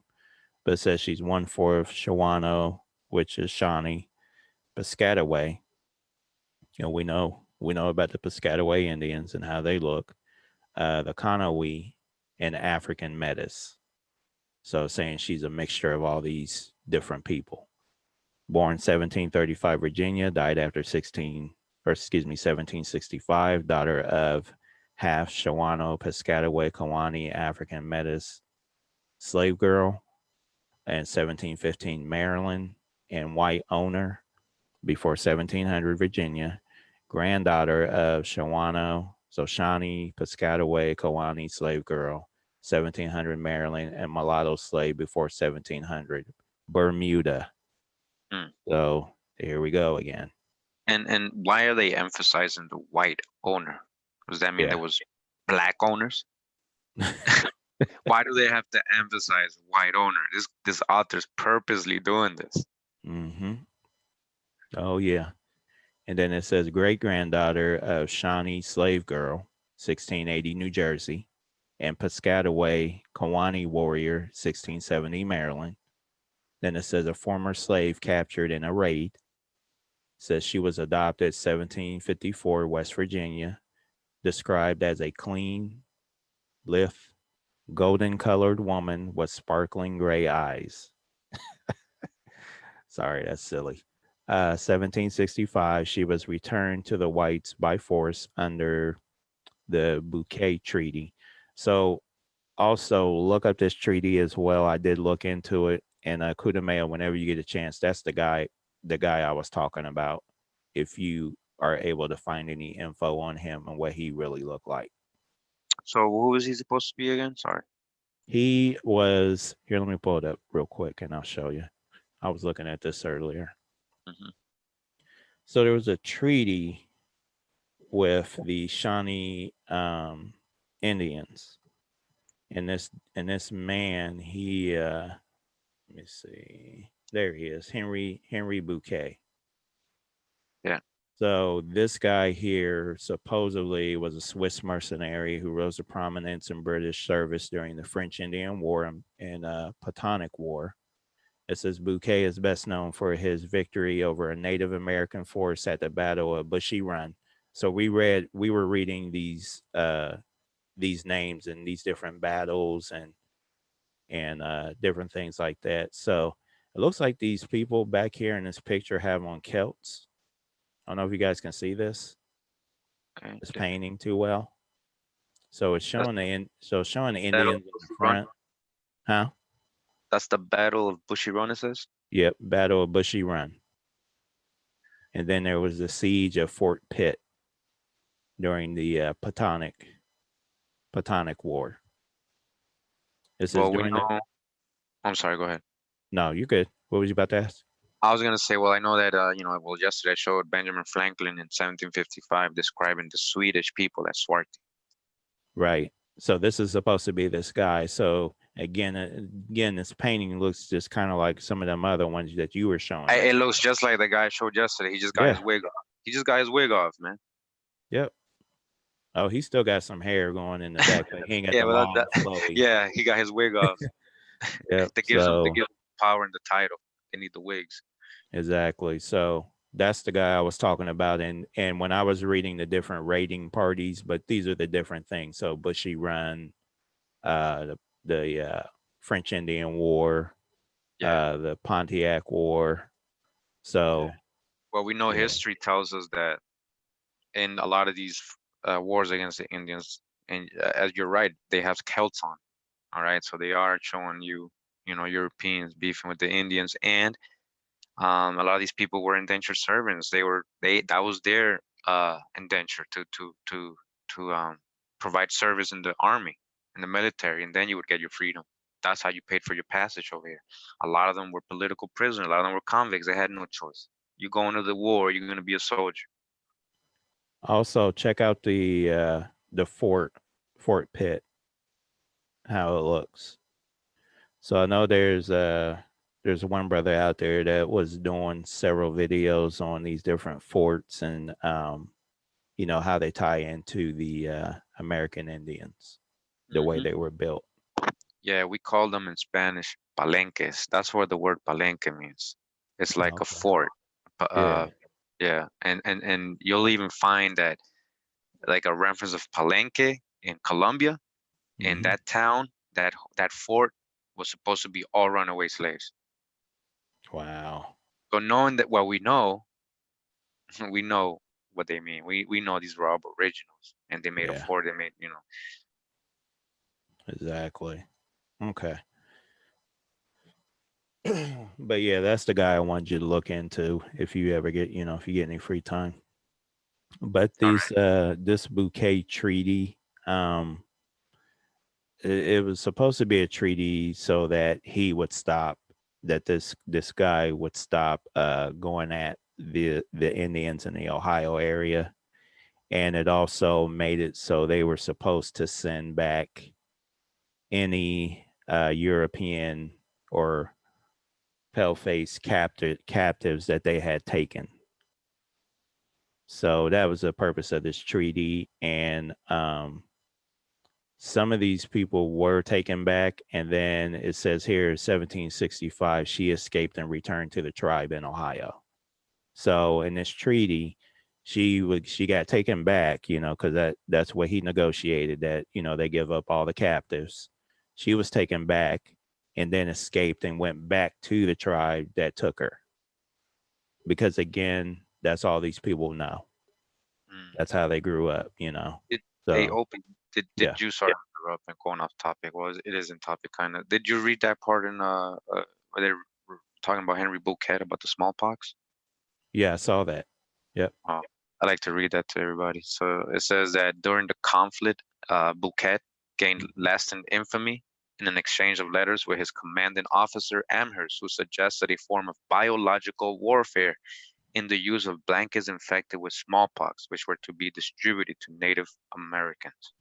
but it says she's 1/4 Shawano, which is Shawnee, Piscataway. We know about the Piscataway Indians and how they look. The Kanawi and African Metis. So saying she's a mixture of all these different people. Born 1735 Virginia, died after 1765, daughter of half Shawano, Piscataway, Kawani, African Metis, slave girl, and 1715 Maryland, and white owner before 1700 Virginia, granddaughter of Shawano, so Shawnee, Piscataway, Kawani, slave girl, 1700 Maryland, and mulatto slave before 1700 Bermuda. So here we go again. And why are they emphasizing the white owner? Does that mean there was black owners? Why do they have to emphasize white owner? This author's purposely doing this. Mm-hmm. Oh yeah. And then it says great granddaughter of Shawnee slave girl, 1680 New Jersey, and Piscataway Kawani warrior, 1670 Maryland. Then it says a former slave captured in a raid. Says she was adopted 1754 West Virginia, described as a clean, lithe, golden colored woman with sparkling gray eyes. Sorry, that's silly. 1765, she was returned to the whites by force under the Bouquet Treaty. So also look up this treaty as well. I did look into it. And Kudameo, whenever you get a chance, that's the guy I was talking about. If you are able to find any info on him and what he really looked like. So who is he supposed to be again? Sorry. He was here. Let me pull it up real quick and I'll show you. I was looking at this earlier. Mm-hmm. So there was a treaty with the Shawnee Indians, and this man, he let me see, there he is, Henry Bouquet. Yeah. So this guy here supposedly was a Swiss mercenary who rose to prominence in British service during the French Indian War and Patanic War. It says Bouquet is best known for his victory over a Native American force at the Battle of Bushy Run. So we were reading these names and these different battles and different things like that. So it looks like these people back here in this picture have on kilts. I don't know if you guys can see this painting too well. So it's showing showing the Indians in the front. Huh? That's the Battle of Bushy Run, it says? Yep, Battle of Bushy Run. And then there was the siege of Fort Pitt during the Patanic War. This is during I'm sorry, go ahead. No, you're good. What was you about to ask? I was gonna say, well, I know that yesterday I showed Benjamin Franklin in 1755 describing the Swedish people as Swart. Right. So this is supposed to be this guy. So again, this painting looks just kind of like some of them other ones that you were showing. It looks just like the guy I showed yesterday. He just got his wig off. He just got his wig off, man. Yep. Oh, he still got some hair going in the back, but he ain't got the long flowy. Yeah, he got his wig off. Yep. They give him power in the title. They need the wigs. Exactly. So that's the guy I was talking about. And when I was reading the different raiding parties, but these are the different things. So Bushy Run, the French Indian War, the Pontiac War. So well, we know history tells us that in a lot of these wars against the Indians, and as you're right, they have celts on. All right, so they are showing Europeans beefing with the Indians, and a lot of these people were indentured servants. That was their indenture to provide service in the army, in the military, and then you would get your freedom. That's how you paid for your passage over here. A lot of them were political prisoners. A lot of them were convicts. They had no choice. You go into the war, you're going to be a soldier. Also, check out the Fort Pitt, how it looks. So I know there's one brother out there that was doing several videos on these different forts and how they tie into the American Indians, the way they were built. Yeah, we call them in Spanish palenques. That's what the word palenque means. It's like a fort. Yeah, and you'll even find that like a reference of Palenque in Colombia. In that town, that fort was supposed to be all runaway slaves. Wow. So knowing that what we know what they mean. We know these were aboriginals, and they made a fort. They made Exactly. Okay. But yeah, that's the guy I want you to look into if you ever get, if you get any free time. But these this Bouquet treaty, it was supposed to be a treaty so that he would stop, that this guy would stop going at the Indians in the Ohio area. And it also made it so they were supposed to send back any European or pale-faced captives that they had taken. So that was the purpose of this treaty. And some of these people were taken back. And then it says here, 1765, she escaped and returned to the tribe in Ohio. So in this treaty, she got taken back, because that's what he negotiated, that, they give up all the captives. She was taken back and then escaped and went back to the tribe that took her. Because again, that's all these people know. That's how they grew up, Did you, sorry to interrupt and going off topic? Well, it is in topic kind of. Did you read that part in where they were talking about Henry Bouquet about the smallpox? Yeah, I saw that. Yep. Oh, I like to read that to everybody. So it says that during the conflict, Bouquet gained lasting infamy in an exchange of letters with his commanding officer Amherst, who suggested a form of biological warfare in the use of blankets infected with smallpox, which were to be distributed to Native Americans.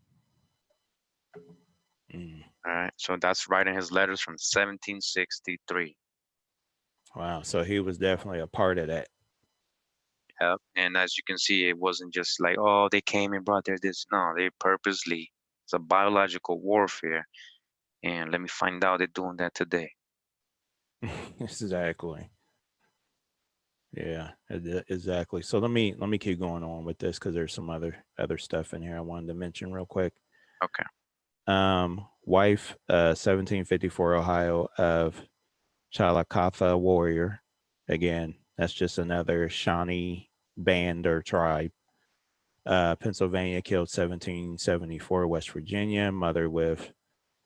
All right, so that's right in his letters from 1763. Wow, so he was definitely a part of that. Yep. And as you can see, it wasn't just like, oh, they came and brought their this. No, they purposely, it's a biological warfare. And let me find out they're doing that today. Exactly. Yeah, exactly. So let me keep going on with this because there's some other stuff in here I wanted to mention real quick. Okay. Wife, 1754 Ohio of Chillicothe warrior. Again, that's just another Shawnee band or tribe. Pennsylvania killed 1774 West Virginia. Mother with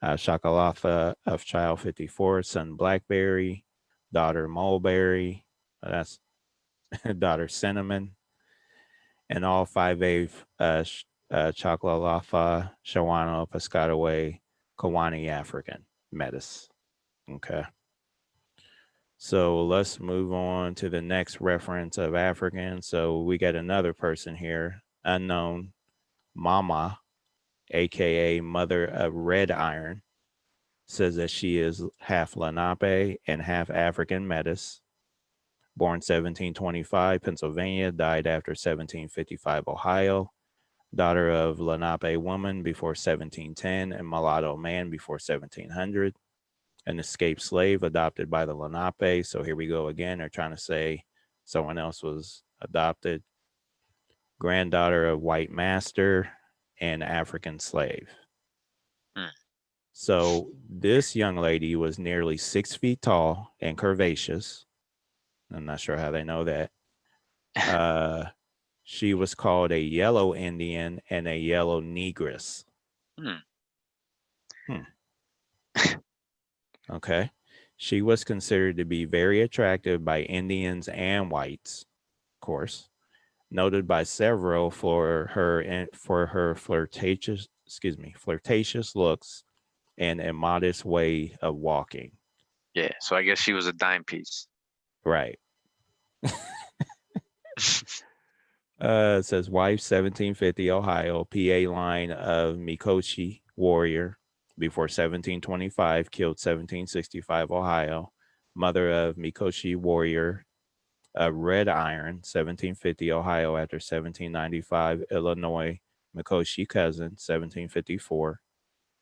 Shakalotha of child 54, son Blackberry, daughter Mulberry. That's daughter Cinnamon, and all 5A Chocolafa, Shawano, Piscataway, Kawani African Metis. Okay. So let's move on to the next reference of African. So we got another person here, unknown Mama, aka Mother of Red Iron, says that she is half Lenape and half African Metis. Born 1725, Pennsylvania, died after 1755, Ohio. Daughter of Lenape woman before 1710 and mulatto man before 1700. An escaped slave adopted by the Lenape. So here we go again. They're trying to say someone else was adopted. Granddaughter of white master and African slave. Hmm. So this young lady was nearly 6 feet tall and curvaceous. I'm not sure how they know that. She was called a yellow Indian and a yellow negress. Okay. She was considered to be very attractive by Indians and whites, of course, noted by several for her flirtatious looks and a modest way of walking. Yeah. So I guess she was a dime piece. Right. It says wife 1750 Ohio, PA line of Mikoshi warrior before 1725, killed 1765 Ohio, mother of Mikoshi warrior Red Iron 1750 Ohio after 1795, Illinois Mikoshi cousin 1754,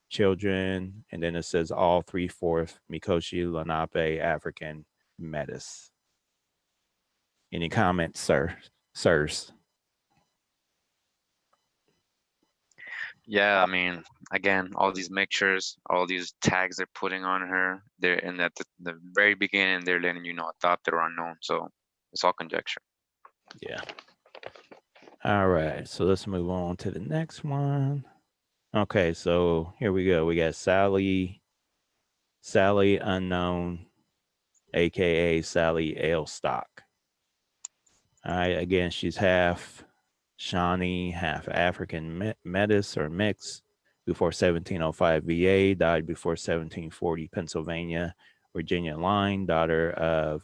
children, and then it says all 3/4 Mikoshi Lenape African Metis. Any comments, sirs? Yeah, I mean, again, all these mixtures, all these tags they're putting on her, they're and at the very beginning they're letting you know adopted or unknown. So it's all conjecture. Yeah. All right. So let's move on to the next one. Okay, so here we go. We got Sally Unknown, aka Sally Ailstock. All right, again, she's half Shawnee, half African Metis or mix. Before 1705 VA, died before 1740 Pennsylvania, Virginia line, daughter of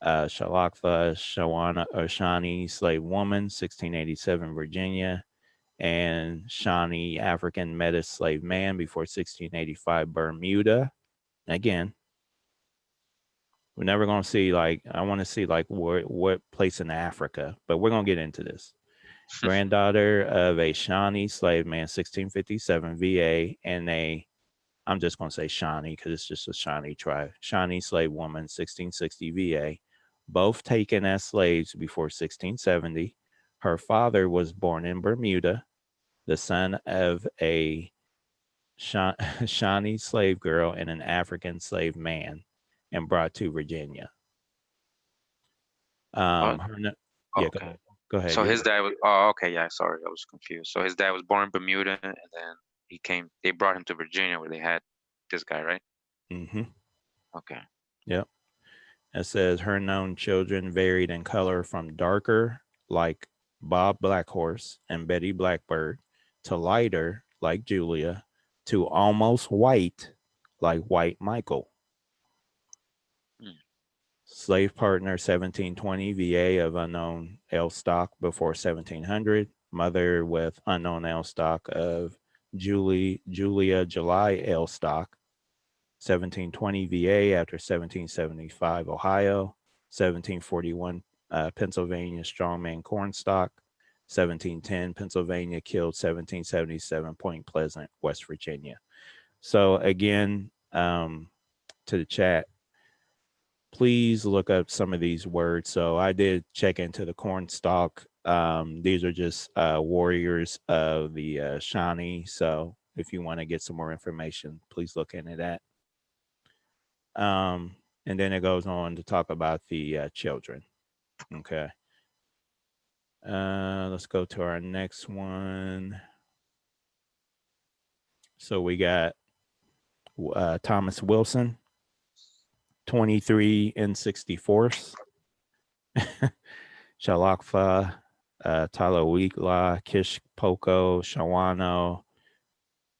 Shalakva Shawana or Shawnee slave woman, 1687 Virginia, and Shawnee African Metis slave man before 1685 Bermuda. Again, we're never going to see I want to see what place in Africa, but we're going to get into this. Granddaughter of a Shawnee slave man, 1657 VA, and I'm just going to say Shawnee because it's just a Shawnee tribe. Shawnee slave woman, 1660 VA, both taken as slaves before 1670. Her father was born in Bermuda, the son of a Shawnee slave girl and an African slave man, and brought to Virginia. Yeah, okay. Go ahead. So his dad was. Oh, okay. Yeah, sorry, I was confused. So his dad was born in Bermuda, and then he came. They brought him to Virginia, where they had this guy, right? Mm-hmm. Okay. Yep. It says her known children varied in color from darker, like Bob Blackhorse and Betty Blackbird, to lighter, like Julia, to almost white, like White Michael. Slave partner 1720 VA of unknown L stock before 1700. Mother with unknown L stock of Julia July L stock 1720 VA after 1775 Ohio. 1741 Pennsylvania strongman Cornstalk. 1710, Pennsylvania killed 1777, Point Pleasant, West Virginia. So again, to the chat, please look up some of these words. So I did check into the Cornstalk. These are just warriors of the Shawnee. So if you want to get some more information, please look into that. And then it goes on to talk about the children. Okay. Let's go to our next one. So we got Thomas Wilson, 23 and 64th. Shalakfa, Talawikla, Kishpoko, Shawano,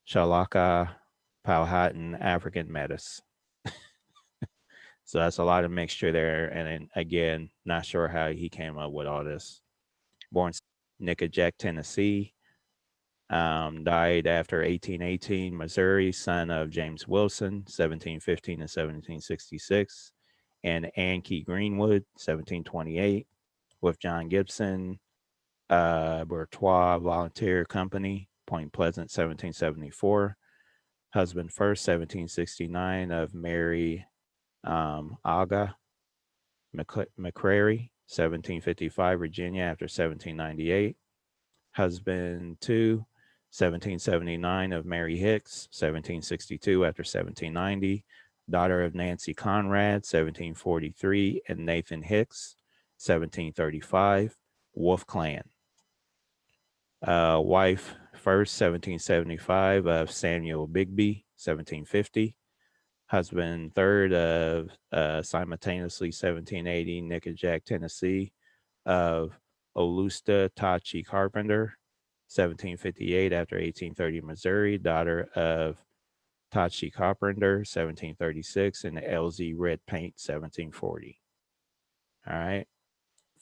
Shalaka, Powhatan, African Metis. So that's a lot of mixture there. And then, again, not sure how he came up with all this. Born Nickajack, Tennessee. Died after 1818, Missouri, son of James Wilson, 1715 and 1766, and Ann Key Greenwood, 1728, with John Gibson, Bourtois Volunteer Company, Point Pleasant, 1774. Husband first, 1769, of Mary Aga McCrary, 1755, Virginia, after 1798. Husband two, 1779, of Mary Hicks, 1762, after 1790. Daughter of Nancy Conrad, 1743, and Nathan Hicks, 1735. Wolf Clan. Wife first, 1775, of Samuel Bigby, 1750. Husband third, of simultaneously 1780, Nickajack, Tennessee, of Olusta Tachi Carpenter, 1758, after 1830, Missouri. Daughter of Tachi Carpenter, 1736, and LZ Red Paint, 1740. All right.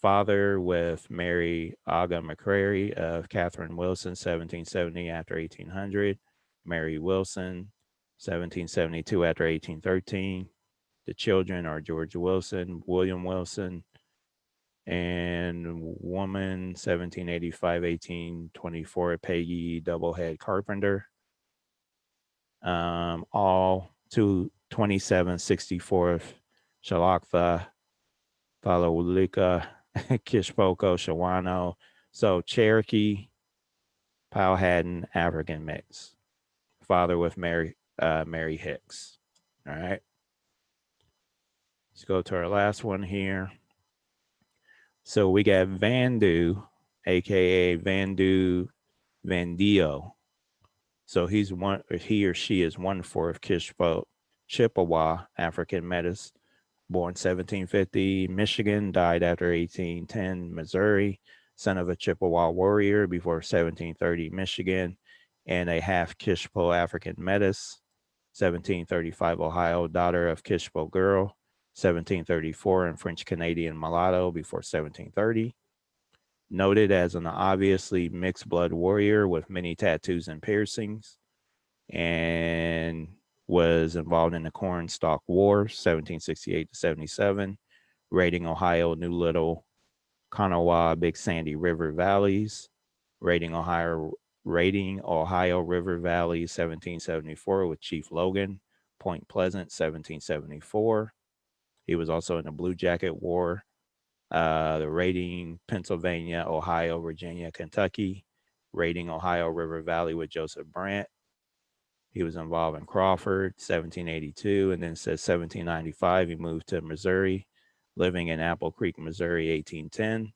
Father with Mary Aga McCrary, of Catherine Wilson, 1770, after 1800. Mary Wilson, 1772, after 1813. The children are George Wilson, William Wilson, and woman, 1785, 1824, Peggy Doublehead Carpenter. All to 2764th Shalakva, Falawulika, Kishpoko, Shawano. So Cherokee, Powhatan, African mix. Father with Mary Hicks. All right. Let's go to our last one here. So we got Vandu, aka Vandu Vandio. So he or she is 1/4 Kishpo, Chippewa, African Metis, born 1750, Michigan, died after 1810, Missouri, son of a Chippewa warrior before 1730, Michigan, and a half Kishpo African Metis, 1735, Ohio, daughter of Kishpo girl, 1734, and French Canadian mulatto before 1730. Noted as an obviously mixed blood warrior with many tattoos and piercings, and was involved in the Cornstalk War, 1768 to 77, raiding Ohio, New Little, Kanawha, Big Sandy River valleys, raiding Ohio River Valley, 1774, with Chief Logan, Point Pleasant, 1774. He was also in the Blue Jacket War, the raiding Pennsylvania, Ohio, Virginia, Kentucky, raiding Ohio River Valley with Joseph Brant. He was involved in Crawford, 1782, and then it says 1795 he moved to Missouri, living in Apple Creek, Missouri, 1810.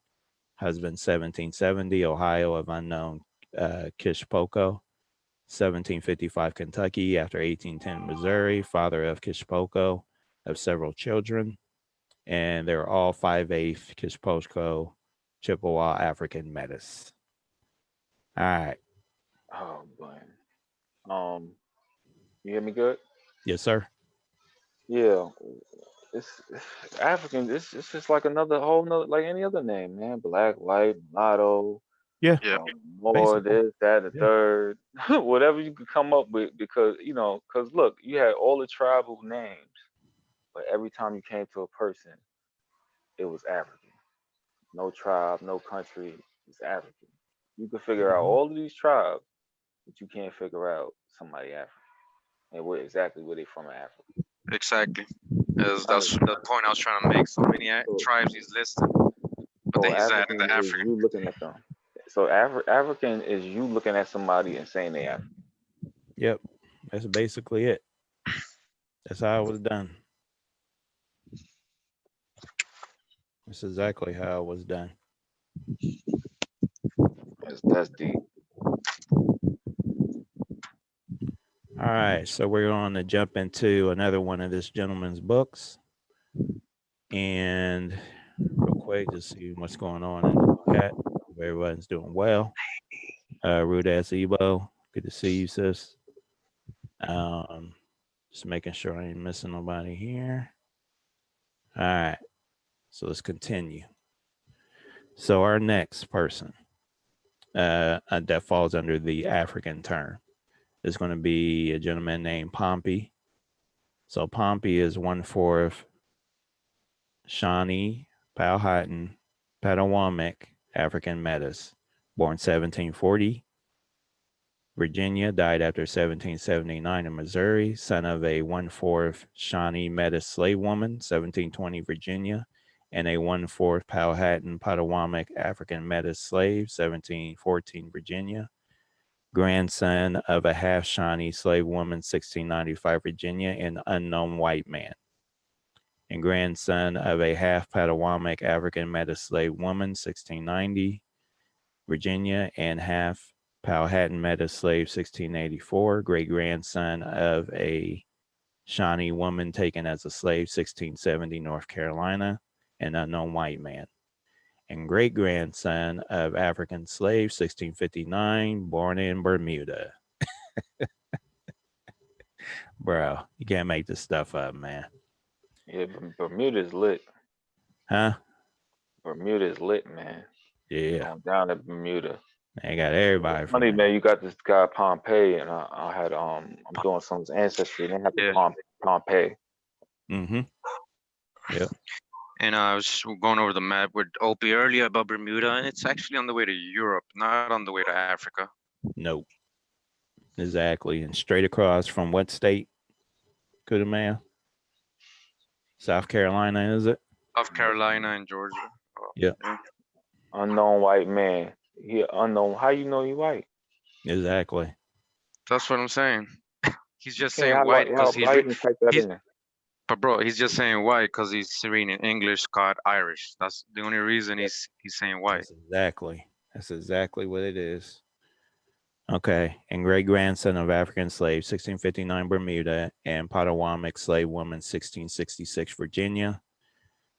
Husband, 1770, Ohio, of unknown Kishpoko. 1755, Kentucky, after 1810, Missouri. Father of Kishpoko, of several children. And they're all 5/8 Kishpoko, Chippewa, African Metis. All right. Oh boy. You hear me good? Yes, sir. Yeah. It's African. It's just like another whole nother, like any other name, man. Black, white, mulatto, Yeah, Yeah. more basically. this, that, the Yeah. third, whatever you could come up with, because because look, you had all the tribal names, but every time you came to a person, it was African. no tribe, no country. It's African. You can figure out all of these tribes, but you can't figure out somebody African and what exactly where they from in Africa. Exactly. I That's mean, the point I was trying to make. So many so, tribes he's listed, but so then he's adding African the is African. you looking at them. So African is you looking at somebody and saying they African. Yep. That's basically it. That's how it was done. That's exactly how it was done. That's deep. All right. So we're going to jump into another one of this gentleman's books. And real quick, just see what's going on in the chat. Hope everyone's doing well. Rude ass Ebo, good to see you, sis. Just making sure I ain't missing nobody here. All right. So let's continue. So our next person that falls under the African term is going to be a gentleman named Pompey. So Pompey is 1/4 Shawnee, Powhatan, Potawatomi, African Metis, born 1740, Virginia, died after 1779 in Missouri, son of a 1/4 Shawnee Metis slave woman, 1720 Virginia, and a 1/4 Powhatan Potawatomi African Metis slave, 1714 Virginia, grandson of a half Shawnee slave woman, 1695 Virginia, and unknown white man, and grandson of a half Potawatomi African Metis slave woman, 1690 Virginia, and half Powhatan Metis slave, 1684, great grandson of a Shawnee woman taken as a slave, 1670 North Carolina, an unknown white man, and great grandson of African slave, 1659, born in Bermuda. Bro, you can't make this stuff up, man. Yeah, Bermuda's lit. Huh? Bermuda's lit, man. Yeah. Going down to Bermuda. They got everybody from Funny, there. man. You got this guy Pompey, and I had I'm doing some ancestry. And they have the Yeah. Pompey. Mm-hmm. Yep. And I was going over the map with Opie earlier about Bermuda, and it's actually on the way to Europe, not on the way to Africa. Nope. Exactly. And straight across from what state? Kudamaya? South Carolina, is it? South Carolina and Georgia. Yep. Yeah. Unknown white man. He unknown. How you know he white? Exactly. That's what I'm saying. He's just Okay, saying white because why you didn't type that he's in? but bro, he's just saying white because he's reading English, Scott, Irish. That's the only reason he's saying white. That's exactly what it is. Okay. And great grandson of African slave, 1659 Bermuda, and Potawatomi slave woman, 1666 Virginia.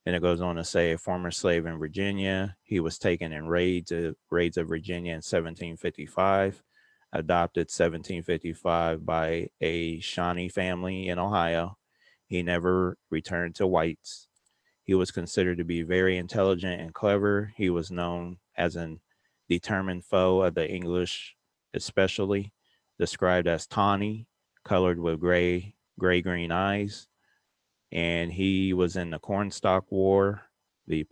And it goes on to say a former slave in Virginia. He was taken in raids of Virginia in 1755, adopted 1755 by a Shawnee family in Ohio. He never returned to whites. He was considered to be very intelligent and clever. He was known as an determined foe of the English, especially described as tawny, colored with gray-green eyes. And he was in the Cornstalk War, the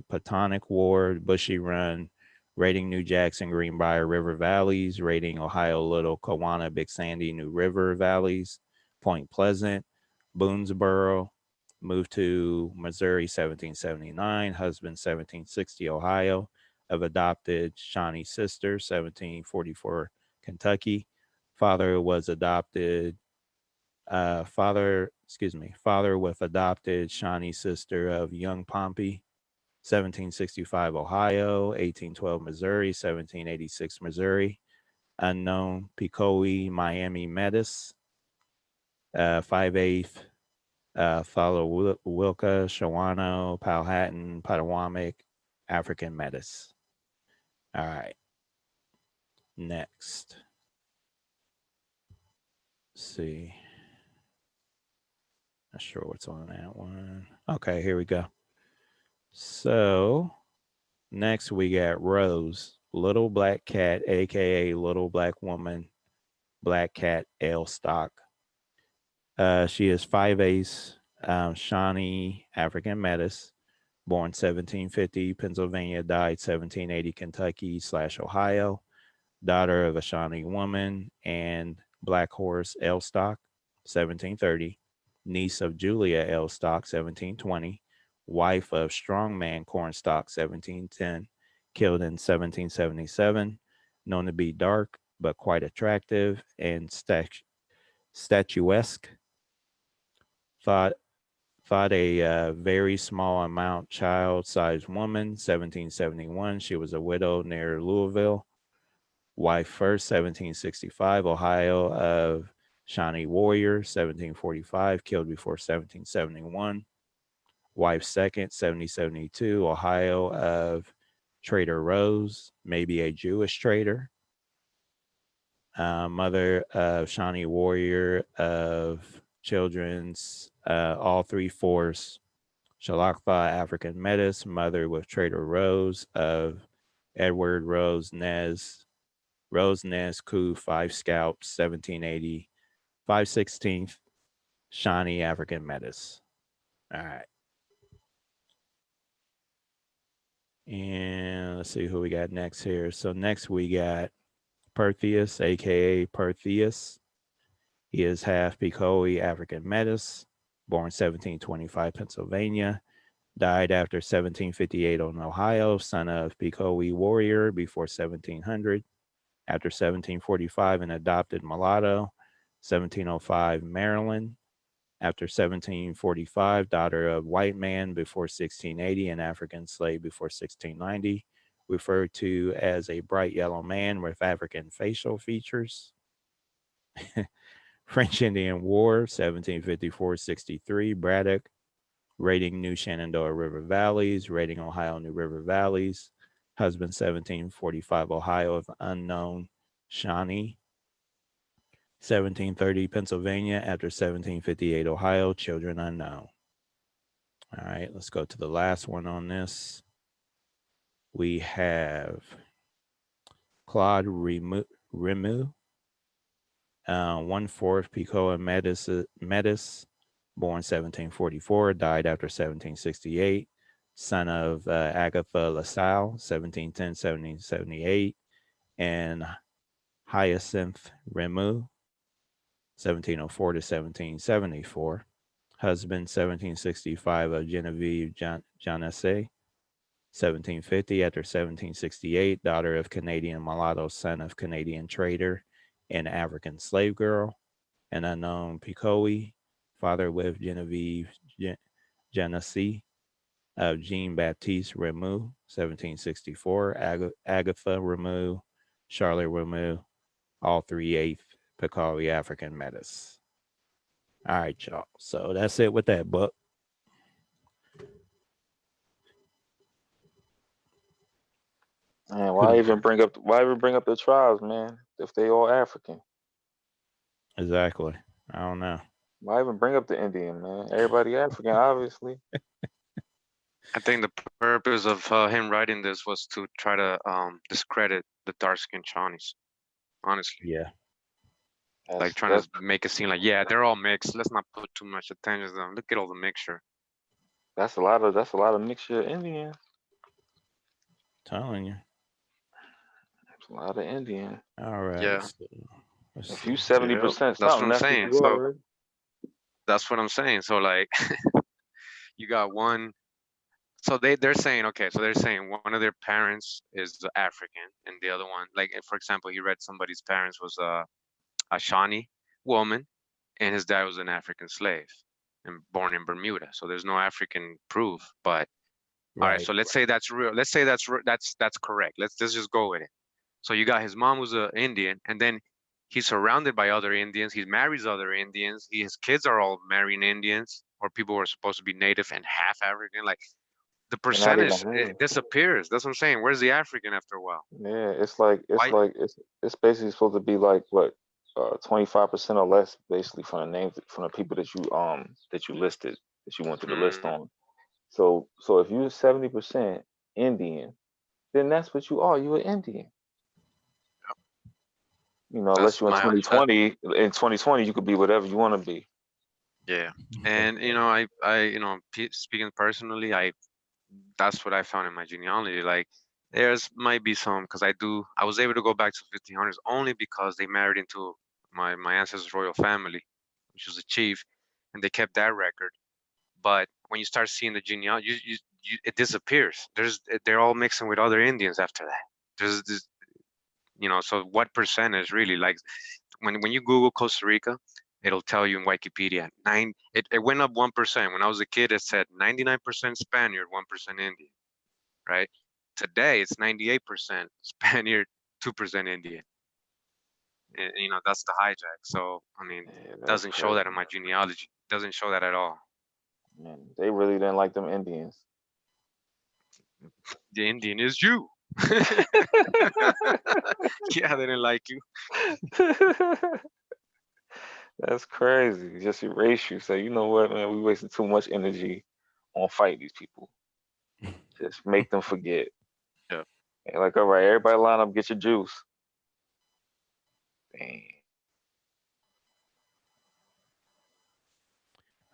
Potomac War, Bushy Run, raiding New Jackson, Greenbrier River valleys, raiding Ohio Little, Kawana, Big Sandy, New River valleys, Point Pleasant, Boonesboro, moved to Missouri 1779, husband 1760, Ohio, of adopted Shawnee sister 1744, Kentucky. Father was adopted father with adopted Shawnee sister of young Pompey, 1765 Ohio, 1812 Missouri, 1786 Missouri, unknown Picoee, Miami Metis, 5/8 Follow Wilka, Shawano, Powhatan, Potawatomi, African Metis. All right. Next. Let's see. Not sure what's on that one. Okay, here we go. So next we got Rose, Little Black Cat, aka Little Black Woman, Black Cat Ale Stock. She is 5/8 Shawnee African Metis, born 1750, Pennsylvania, died 1780, Kentucky / Ohio, daughter of a Shawnee woman and Black Horse L. Stock, 1730, niece of Julia L. Stock, 1720, wife of Strongman Cornstalk, 1710, killed in 1777, known to be dark but quite attractive and statuesque. Thought a very small amount child-sized woman, 1771. She was a widow near Louisville. Wife first, 1765, Ohio of Shawnee Warrior, 1745, killed before 1771. Wife second, 1772, Ohio of Trader Rose, maybe a Jewish trader. Mother of Shawnee Warrior of children's, all three force, Shalakfa African Metis, mother with Trader Rose of Edward Rose Nez, Coup, 5 Scouts, 1780, 5/16th, Shawnee African Metis. All right. And let's see who we got next here. So next we got Pertheus, aka Pertheus. He is half Pecoe African Metis, born 1725, Pennsylvania. Died after 1758 on Ohio, son of Pecoe warrior before 1700. After 1745, an adopted mulatto, 1705, Maryland. After 1745, daughter of white man before 1680, an African slave before 1690, referred to as a bright yellow man with African facial features. French Indian War, 1754-63, Braddock, raiding New Shenandoah River Valleys, raiding Ohio New River Valleys. Husband, 1745, Ohio of unknown Shawnee. 1730, Pennsylvania. After 1758, Ohio, children unknown. All right, let's go to the last one on this. We have Claude Remu, 1/4 Pecoe Metis, born 1744, died after 1768, son of Agatha LaSalle, 1710-1778, and Hyacinth Remu, 1704-1774. Husband, 1765, of Genevieve Janasse, 1750. After 1768, daughter of Canadian mulatto, son of Canadian trader and African slave girl, an unknown Pecoe, father with Genevieve Janasse, of Jean Baptiste Remu, 1764, Agatha Remu, Charlotte Remu, all 3/8 Pecoe African Metis. All right, y'all. So that's it with that book. Man, why even bring up the tribes, man? If they all African, Exactly. I don't know. why even bring up the Indian, man? Everybody African, obviously. I think the purpose of him writing this was to try to discredit the dark-skinned Shawnees. Honestly, Yeah. like trying to make it seem like, yeah, they're all mixed. Let's not put too much attention to them. Look at all the mixture. That's a lot of mixture of Indian. Telling you. That's a lot of Indian. All right. Yeah. So, If you 70% that's what something, I'm that's what saying. you So are. that's what I'm saying. So like, you got one. So they're saying, okay, so they're saying one of their parents is African, and the other one, like for example, he read somebody's parents was a Shawnee woman, and his dad was an African slave and born in Bermuda. So there's no African proof. But all right, so let's say that's real. Let's say that's correct. Let's just go with it. So you got his mom who's an Indian, and then he's surrounded by other Indians. He marries other Indians. His kids are all marrying Indians or people who are supposed to be native and half African. Like the percentage it disappears. That's what I'm saying. Where's the African after a while? Yeah, it's basically supposed to be like what 25% or less, basically, from the names from the people that you listed, that you wanted to list on. So if you're 70% Indian, then that's what you are. You're an Indian. You know, unless you're in 2020. In 2020, you could be whatever you want to be. Yeah, and you know, I speaking personally, I that's what I found in my genealogy. Like there's might be some because I was able to go back to 1500s only because they married into my ancestors' royal family, which was a chief, and they kept that record. But when you start seeing the genealogy, it disappears. They're all mixing with other Indians after that. There's this, so what percentage really? Like when you Google Costa Rica, it'll tell you in Wikipedia it went up 1%. When I was a kid, it said 99% Spaniard, 1% Indian, right? Today it's 98% Spaniard, 2% Indian. That's the hijack. So I mean, Yeah, that's doesn't show that crazy. in my genealogy. Doesn't show that at all. Man, they really didn't like them Indians. The Indian is you. Yeah, they didn't like you. That's crazy. Just erase you. Say, you know what, man, we wasted too much energy on fighting these people. Just make them forget. Yeah. And like, all right, everybody line up, get your juice. Dang.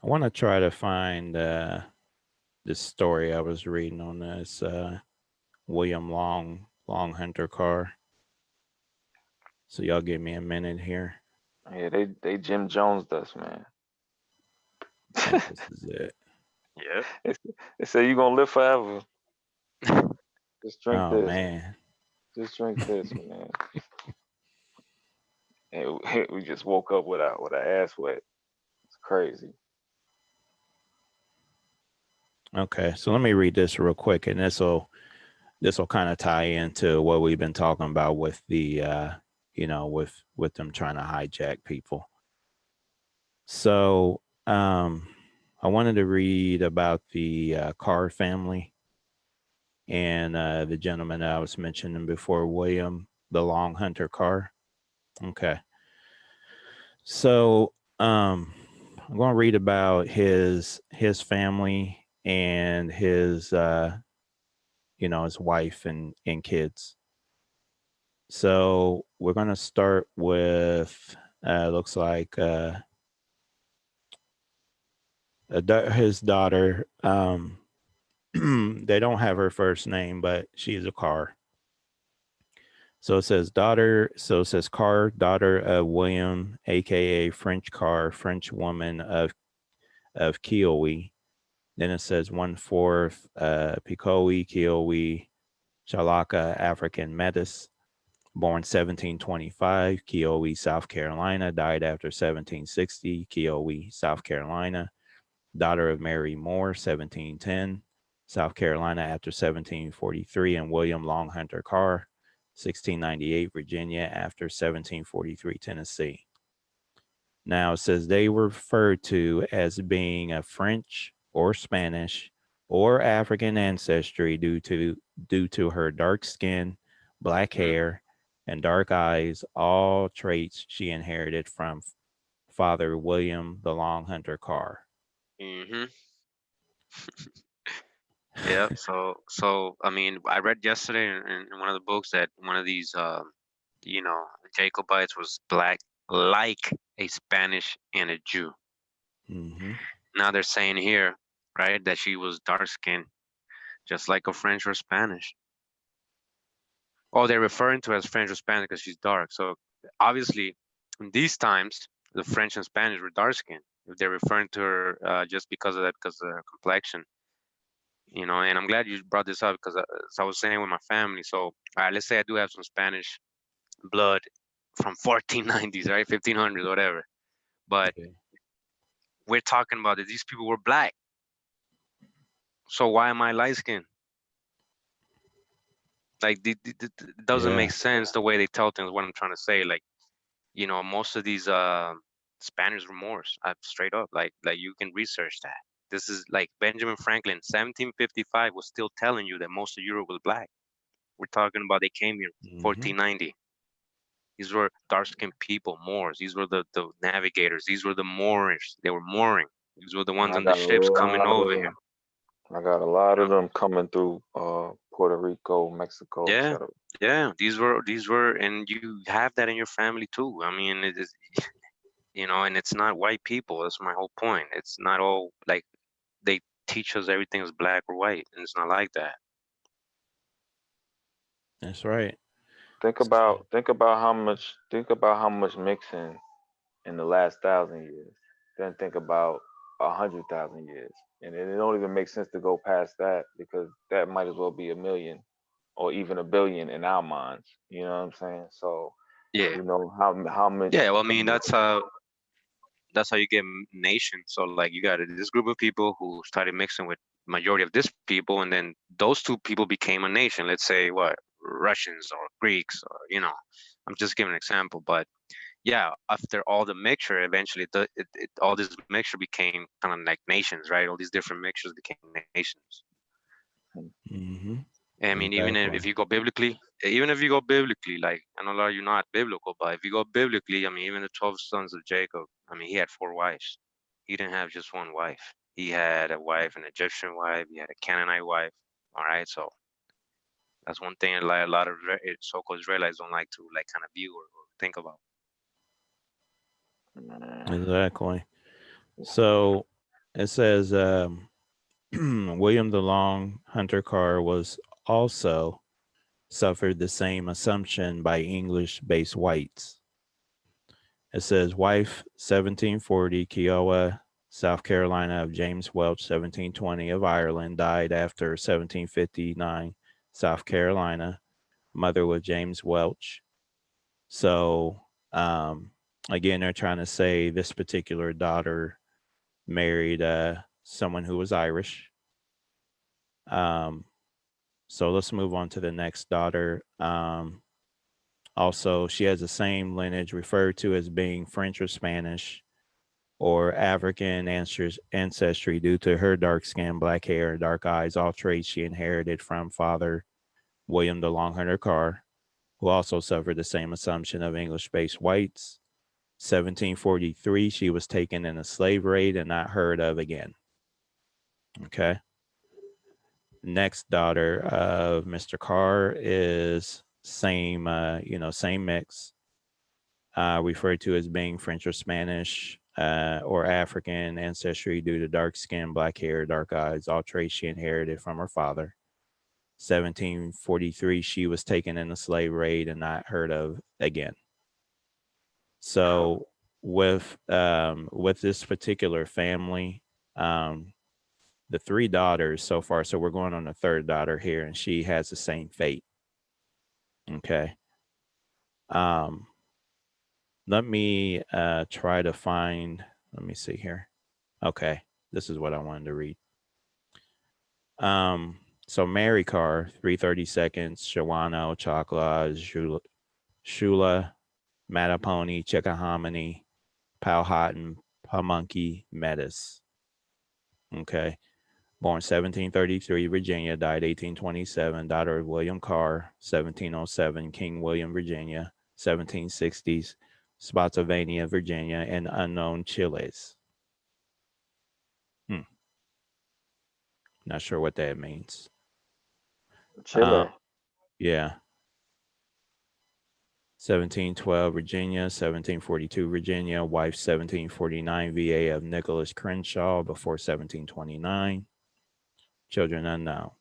I want to try to find this story I was reading on this William Long Hunter car. So y'all give me a minute here. Yeah, they Jim Jones us, man. I think this is it. Yep. They say you gonna live forever. Just drink Oh this. man. Just drink this, man. And we just woke up with our ass wet. It's crazy. Okay, so let me read this real quick, and this will kind of tie into what we've been talking about with the with them trying to hijack people. So I wanted to read about the Carr family and the gentleman that I was mentioning before, William the Long Hunter Carr. Okay, so I'm going to read about his family and his his wife and kids. So we're going to start with looks like his daughter. They don't have her first name, but she's a Carr. So it says daughter. So it says Carr, daughter of William, aka French Carr, French woman of Kiowe. Then it says 1/4 Picowe, Kiowe, Chalaka, African Metis. Born 1725, Kiowe, South Carolina. Died after 1760, Kiowe, South Carolina. Daughter of Mary Moore, 1710, South Carolina after 1743, and William Long Hunter Carr, 1698, Virginia after 1743, Tennessee. Now it says they were referred to as being of French or Spanish or African ancestry due to her dark skin, black hair, and dark eyes, all traits she inherited from Father William the Long Hunter Carr. Mm-hmm. Yeah. So I mean, I read yesterday in one of the books that one of these, you know, Jacobites was black, like a Spanish and a Jew. Mm-hmm. Now they're saying here, right, that she was dark skinned, just like a French or Spanish. Oh, they're referring to her as French or Spanish because she's dark. So obviously, in these times, the French and Spanish were dark skinned. If they're referring to her just because of that, because of her complexion, and I'm glad you brought this up because as I was saying with my family. So, all right, let's say I do have some Spanish blood from 1490s, right, 1500s, whatever. But Okay. we're talking about that these people were black. So why am I light skinned? Like, it doesn't Yeah. make sense the way they tell things. What I'm trying to say, like, most of these Spanish remorse, straight up, like you can research that. This is like Benjamin Franklin, 1755, was still telling you that most of Europe was black. We're talking about they came here Mm-hmm. 1490. These were dark-skinned people, Moors. These were the navigators. These were the Moorish. They were mooring. These were the And ones on the ships coming over here. I got a lot You of know? them coming through Puerto Rico, Mexico, Yeah, etc. yeah. These were, and you have that in your family too. I mean, it is, and it's not white people. That's my whole point. It's not all like they teach us everything is black or white, and it's not like that. That's right. Think about how much mixing in the last 1,000 years. Then think about 100,000 years, and it don't even make sense to go past that because that might as well be a million or even a billion in our minds. You know what I'm saying? So Yeah, you know how much. yeah. Well, I mean, that's how you get nations. So like you got this group of people who started mixing with majority of this people, and then those two people became a nation. Let's say what, Russians or Greeks, or I'm just giving an example. But yeah, after all the mixture, eventually all this mixture became kind of like nations, right? All these different mixtures became nations. Mm-hmm. I mean, even if you go biblically, like I know a lot of you not biblical, but if you go biblically, I mean, even the 12 sons of Jacob, I mean, he had 4 wives. He didn't have just one wife. He had a wife, an Egyptian wife. He had a Canaanite wife. All right, so that's one thing like a lot of so-called Israelites don't like to like kind of view or think about. Exactly. So it says William the Long Hunter Carr was also suffered the same assumption by English-based whites. It says wife 1740 Kiowa, South Carolina of James Welch 1720 of Ireland, died after 1759 South Carolina. Mother was James Welch. So again, they're trying to say this particular daughter married someone who was Irish. So let's move on to the next daughter. Also, she has the same lineage referred to as being French or Spanish or African ancestry due to her dark skin, black hair, and dark eyes, all traits she inherited from father William the Long Hunter Carr, who also suffered the same assumption of English-based whites. 1743, she was taken in a slave raid and not heard of again. Okay. Next daughter of Mr. Carr is same mix, referred to as being French or Spanish or African ancestry due to dark skin, black hair, dark eyes, all traits she inherited from her father. 1743, she was taken in a slave raid and not heard of again. So with this particular family, the 3 daughters so far, so we're going on the 3rd daughter here, and she has the same fate. Okay. Let me try to find, let me see here. Okay, this is what I wanted to read. So Mary Carr, 332nd, Shawano, Choclaw, Shula, Mattapony, Chickahominy, Powhatan, Pamunkey, Metis. Okay. Born 1733, Virginia, died 1827, daughter of William Carr, 1707, King William, Virginia, 1760s, Spotsylvania, Virginia, and unknown Chiles. Not sure what that means. Chile. Yeah. 1712, Virginia, 1742, Virginia, wife 1749, VA of Nicholas Crenshaw before 1729. Children unknown.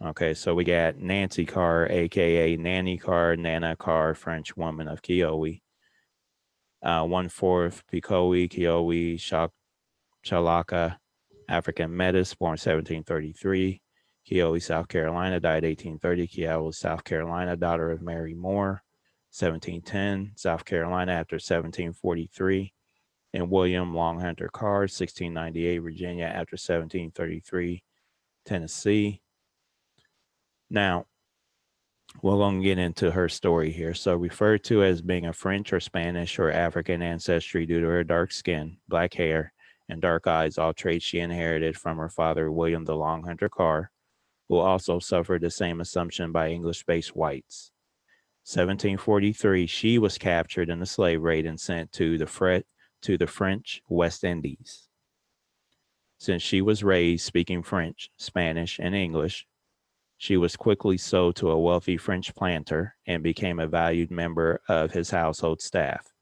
Okay, so we got Nancy Carr, aka Nanny Carr, Nana Carr, French woman of Kiowa. 1/4 Picowe, Kiowa, Chalaka, African Metis, born 1733. Kiowa, South Carolina, died 1830. Kiowa, South Carolina, daughter of Mary Moore, 1710. South Carolina after 1743. And William Long Hunter Carr, 1698. Virginia after 1733. Tennessee. Now, we're going to get into her story here. So, referred to as being a French or Spanish or African ancestry due to her dark skin, black hair, and dark eyes, all traits she inherited from her father, William the Long Hunter Carr, who also suffered the same assumption by English-based whites. 1743, she was captured in a slave raid and sent to the French West Indies. Since she was raised speaking French, Spanish, and English, she was quickly sold to a wealthy French planter and became a valued member of his household staff.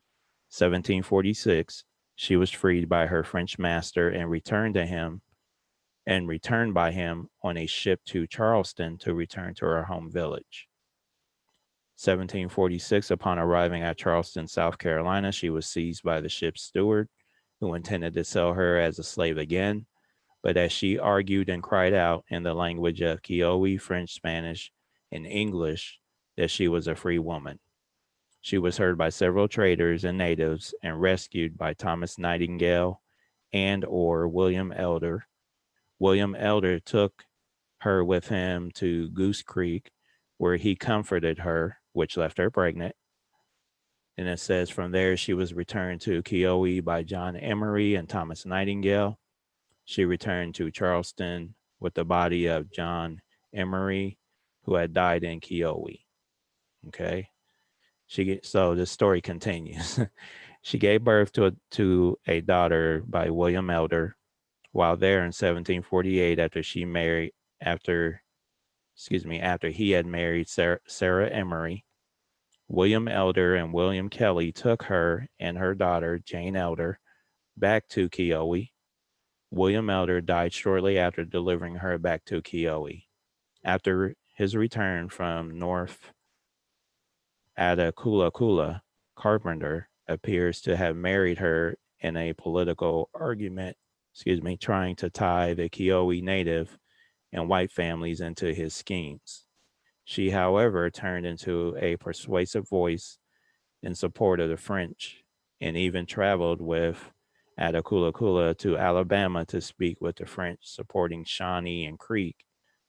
1746, she was freed by her French master and returned to him and returned by him on a ship to Charleston to return to her home village. 1746, upon arriving at Charleston, South Carolina, she was seized by the ship's steward, who intended to sell her as a slave again. But as she argued and cried out in the language of Kiowa, French, Spanish, and English that she was a free woman, she was heard by several traders and natives and rescued by Thomas Nightingale and or William Elder. William Elder took her with him to Goose Creek, where he comforted her, which left her pregnant. And it says from there she was returned to Kiowa by John Emery and Thomas Nightingale. She returned to Charleston with the body of John Emery, who had died in Kiowa. Okay. So the story continues. She gave birth to a daughter by William Elder. While there in 1748, after he had married Sarah Emery, William Elder and William Kelly took her and her daughter, Jane Elder, back to Kiowa. William Elder died shortly after delivering her back to Kiowa. After his return from North Attakulla, Carpenter appears to have married her in a political argument, trying to tie the Kiowa native and white families into his schemes. She, however, turned into a persuasive voice in support of the French and even traveled with Attakulla to Alabama to speak with the French, supporting Shawnee and Creek,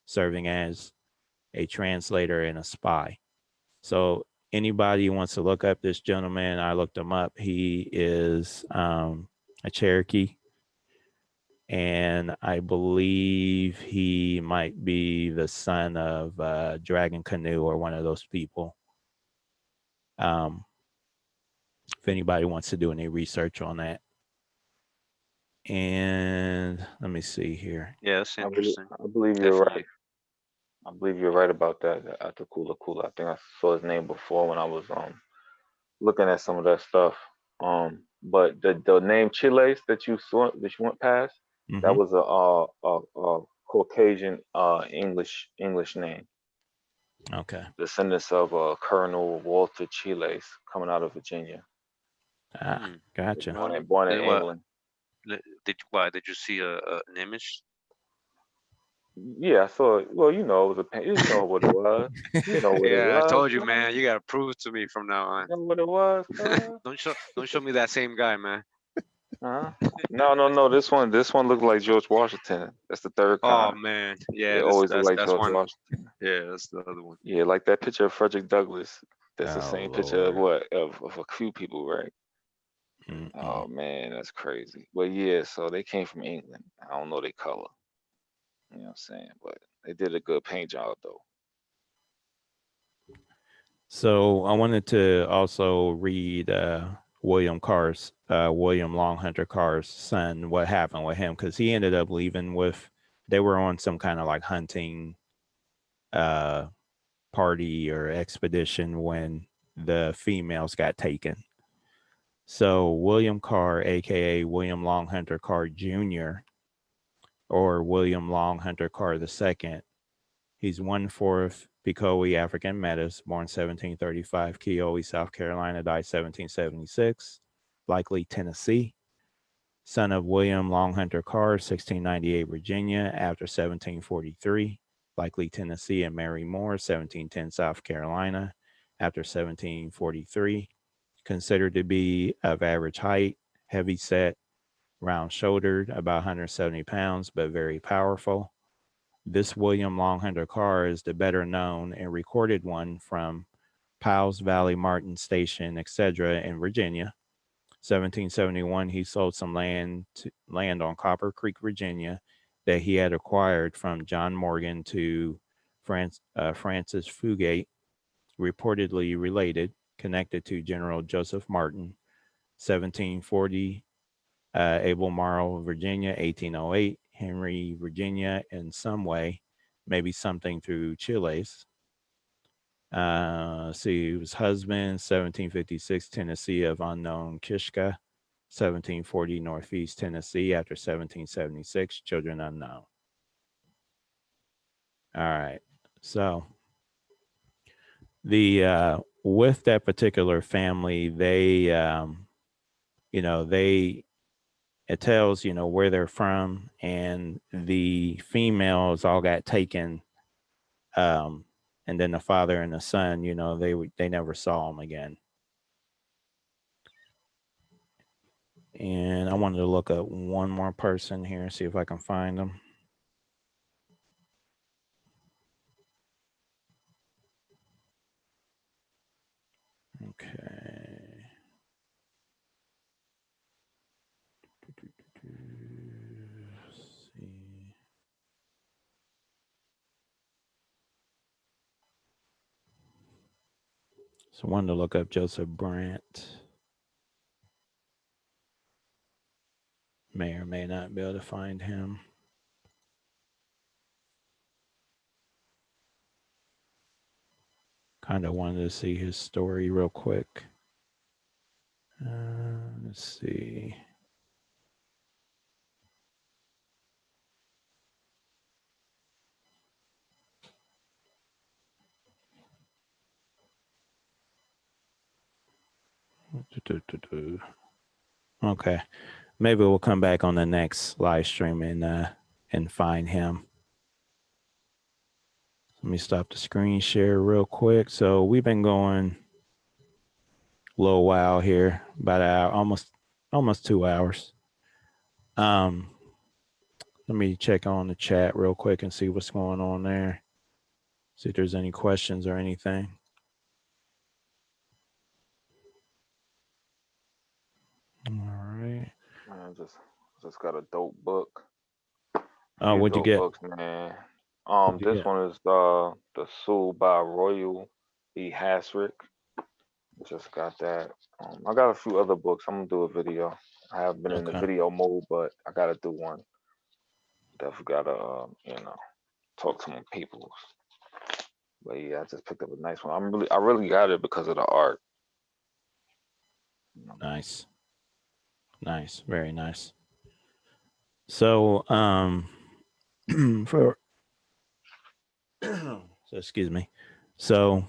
serving as a translator and a spy. So anybody wants to look up this gentleman, I looked him up. He is a Cherokee, and I believe he might be the son of Dragon Canoe or one of those people. If anybody wants to do any research on that. And let me see here. Yeah, that's interesting. I believe you're Definitely. right. I believe you're right about that. Atakula. I think I saw his name before when I was looking at some of that stuff. But the name Chiles that you went past, that was a Caucasian English name. Okay. Descendants of Colonel Walter Chiles coming out of Virginia. Gotcha. Born in England. Did you see an image? Yeah, I saw it. Well, you know, it was you know what it was. You know what it Yeah, I was. told you, man. You gotta prove it to me from now on. You know what it was. Don't show me that same guy, man. No. This one looked like George Washington. That's the third kind. Oh man, yeah, It always looked like that's George one. Washington. Yeah, that's the other one. Yeah, like that picture of Frederick Douglass. That's the same picture of Lord. of a few people, right? Oh man, that's crazy. But yeah, so they came from England. I don't know their color. You know what I'm saying? But they did a good paint job though. So I wanted to also read William Long Hunter Carr's son, what happened with him, because he ended up leaving they were on some kind of like hunting party or expedition when the females got taken. So William Carr, aka William Long Hunter Carr Jr., or William Long Hunter Carr II, he's 1/4 Pecoe African Metis, born 1735, Kiowa, South Carolina, died 1776, likely Tennessee. Son of William Long Hunter Carr, 1698, Virginia, after 1743, likely Tennessee, and Mary Moore, 1710, South Carolina, after 1743. Considered to be of average height, heavy set, round shouldered, about 170 pounds, but very powerful. This William Long Hunter Carr is the better known and recorded one from Powell's Valley Martin Station, etc. in Virginia. 1771, he sold some land on Copper Creek, Virginia, that he had acquired from John Morgan to Francis Fugate, reportedly related, connected to General Joseph Martin. 1740, Albemarle, Virginia. 1808, Henry, Virginia, in some way, maybe something through Chiles. See, his husband, 1756, Tennessee of unknown Kishka. 1740, Northeast Tennessee, after 1776, children unknown. All right. So the with that particular family, they they it tells where they're from, and the females all got taken, and then the father and the son, they never saw them again. And I wanted to look up one more person here and see if I can find them. Okay. Let's see. So I wanted to look up Joseph Brandt. May or may not be able to find him. Kind of wanted to see his story real quick. Let's see. Okay, maybe we'll come back on the next live stream and find him. Let me stop the screen share real quick. So we've been going a little while here, about an hour, almost 2 hours. Let me check on the chat real quick and see what's going on there. See if there's any questions or anything. All right. Man, just got a dope book. Oh, what'd you get? Books, man. What'd you This get? one is The Soul by Royal E. Hasrick. Just got that. I got a few other books. I'm gonna do a video. I have been in the Okay. video mode, but I gotta do one. Definitely gotta, talk to my people. But yeah, I just picked up a nice one. I really got it because of the art. Nice. Nice. Very nice. So, for so excuse me. So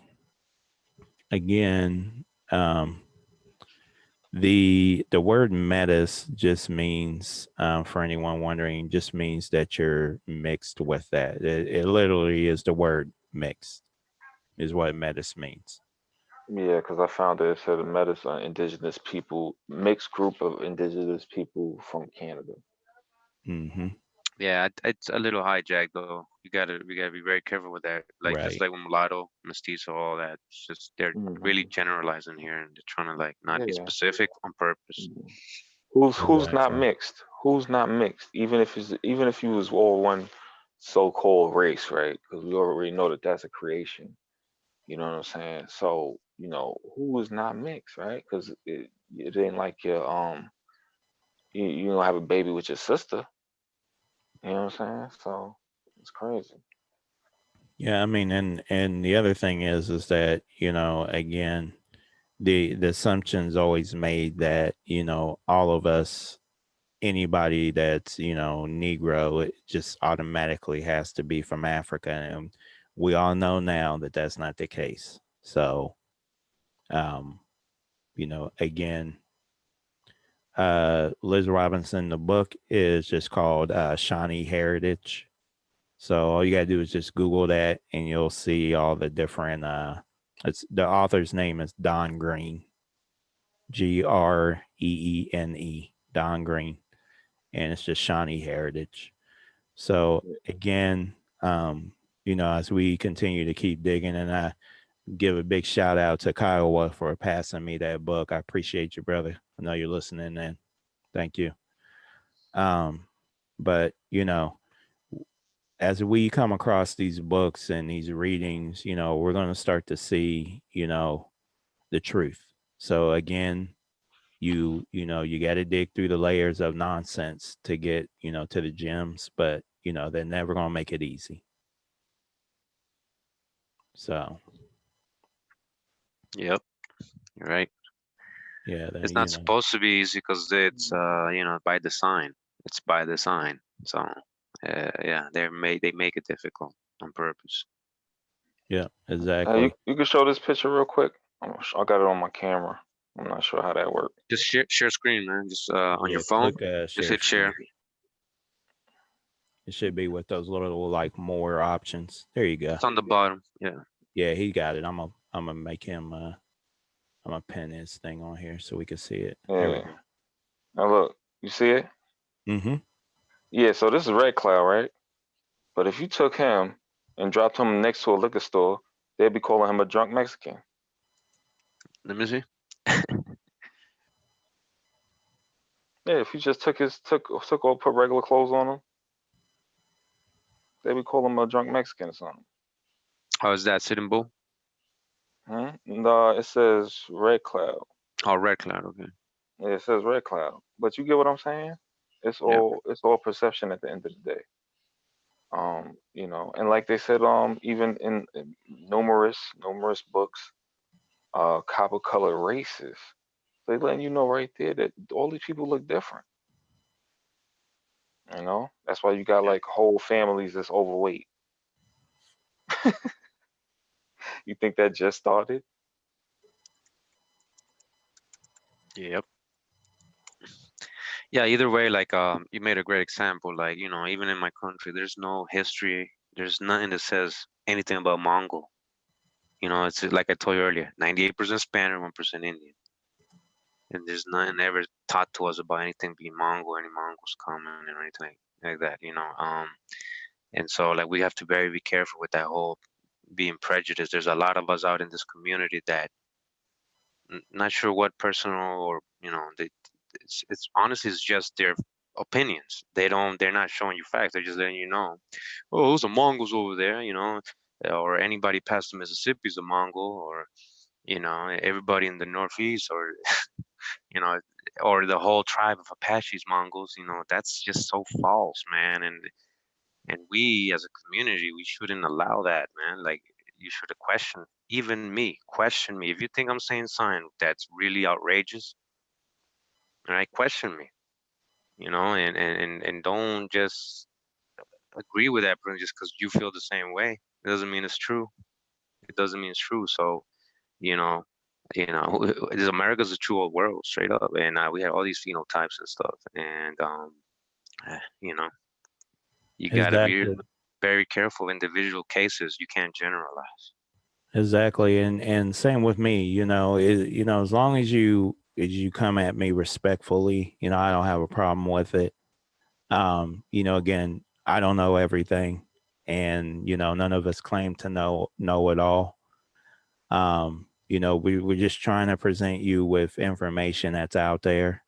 again, the word metis just means, for anyone wondering, just means that you're mixed with that. It literally is the word mixed, is what metis means. Yeah, because I found that it said a Metis indigenous people, mixed group of indigenous people from Canada. Mm-hmm. Yeah, it's a little hijacked though. We gotta be very careful with that. Like just Right. like with mulatto, mestizo, all that. It's just they're really generalizing here, and they're trying to like not be Yeah. specific on purpose. Who's not Exactly. mixed? Who's not mixed? Even if you was all one so-called race, right? Because we already know that that's a creation. You know what I'm saying? So who is not mixed, right? Because it ain't like you don't have a baby with your sister. You know what I'm saying? So it's crazy. Yeah, I mean, and the other thing is that, again, the assumption's always made that, all of us, anybody that's, Negro, it just automatically has to be from Africa. And we all know now that that's not the case. So, again, Liz Robinson, the book is just called Shawnee Heritage. So all you gotta do is just Google that, and you'll see all the different. It's the author's name is Don Greene, Greene, Don Greene, and it's just Shawnee Heritage. So again, as we continue to keep digging, and I give a big shout out to Kiowa for passing me that book. I appreciate you, brother. I know you're listening, and thank you. But as we come across these books and these readings, we're going to start to see, the truth. So again, you got to dig through the layers of nonsense to get, to the gems, but they're never going to make it easy. So. Yep, you're right. Yeah, It's not supposed to be easy because it's by design. It's by design. So yeah, they make it difficult. on purpose. Yeah, exactly. You can show this picture real quick. I got it on my camera. I'm not sure how that works. Just share screen, man. Just on Yeah, your phone. click Just share hit share. screen. It should be with those little like more options. There you go. It's on the bottom. Yeah. Yeah, he got it. I'm gonna make him. I'm gonna pin his thing on here so we can see it. There we Yeah. go. Now look, you see it? Mm-hmm. Yeah. So this is Red Cloud, right? But if you took him and dropped him next to a liquor store, they'd be calling him a drunk Mexican. Let me see. Yeah. If you just took or put regular clothes on him, they'd be calling him a drunk Mexican or something. How is that, Sitting Bull? No, it says Red Cloud. Oh, Red Cloud. Okay. Yeah, it says Red Cloud. But you get what I'm saying? It's all perception at the end of the day. You know, and like they said, even in numerous books, copper color races, they letting you know right there that all these people look different. You know, that's why you got like whole families that's overweight. You think that just started? Yep. Yeah, either way, like you made a great example. Like, you know, even in my country, there's no history, there's nothing that says anything about Mongol. You know, it's like I told you earlier, 98% Spanish, 1% Indian. And there's nothing ever taught to us about anything being Mongol, any Mongols coming or anything like that, you know. And so like we have to be careful with that whole being prejudiced. There's a lot of us out in this community that not sure what personal or, you know, it's honestly it's just their opinions. They're not showing you facts. They're just letting you know, oh, those are Mongols over there, you know, or anybody past the Mississippi is a Mongol, or you know, everybody in the Northeast, or you know, or the whole tribe of Apaches Mongols. You know, that's just so false, man. And we as a community, we shouldn't allow that, man. Like you should question even me. Question me if you think I'm saying something that's really outrageous. All right, question me. You know, and don't just agree with that person just because you feel the same way. It doesn't mean it's true. It doesn't mean it's true. So you know, this America's a true old world, straight up, and we had all these phenotypes and stuff, and you know, you got to be Exactly. very careful. Individual cases, you can't generalize. Exactly. And same with me. You know, you know, as long as you come at me respectfully, you know, I don't have a problem with it. You know, again, I don't know everything, and you know, none of us claim to know it all. You know, we're just trying to present you with information that's out there.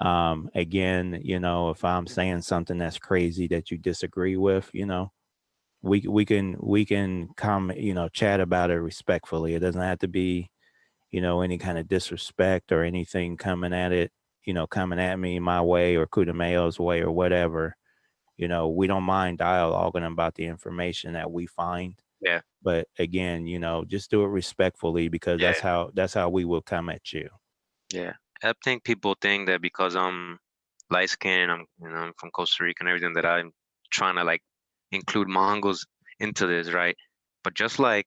Again, you know, if I'm saying something that's crazy that you disagree with, you know, we can come, you know, chat about it respectfully. It doesn't have to be, you know, any kind of disrespect or anything coming at it, you know, coming at me my way or Kudamayo's way or whatever. You know, we don't mind dialoguing about the information that we find. Yeah, But again, you know, just do it respectfully because yeah, that's how we will come at you. yeah. I think people think that because I'm light skinned, I'm from Costa Rica and everything, that I'm trying to like include Mongols into this, right? But just like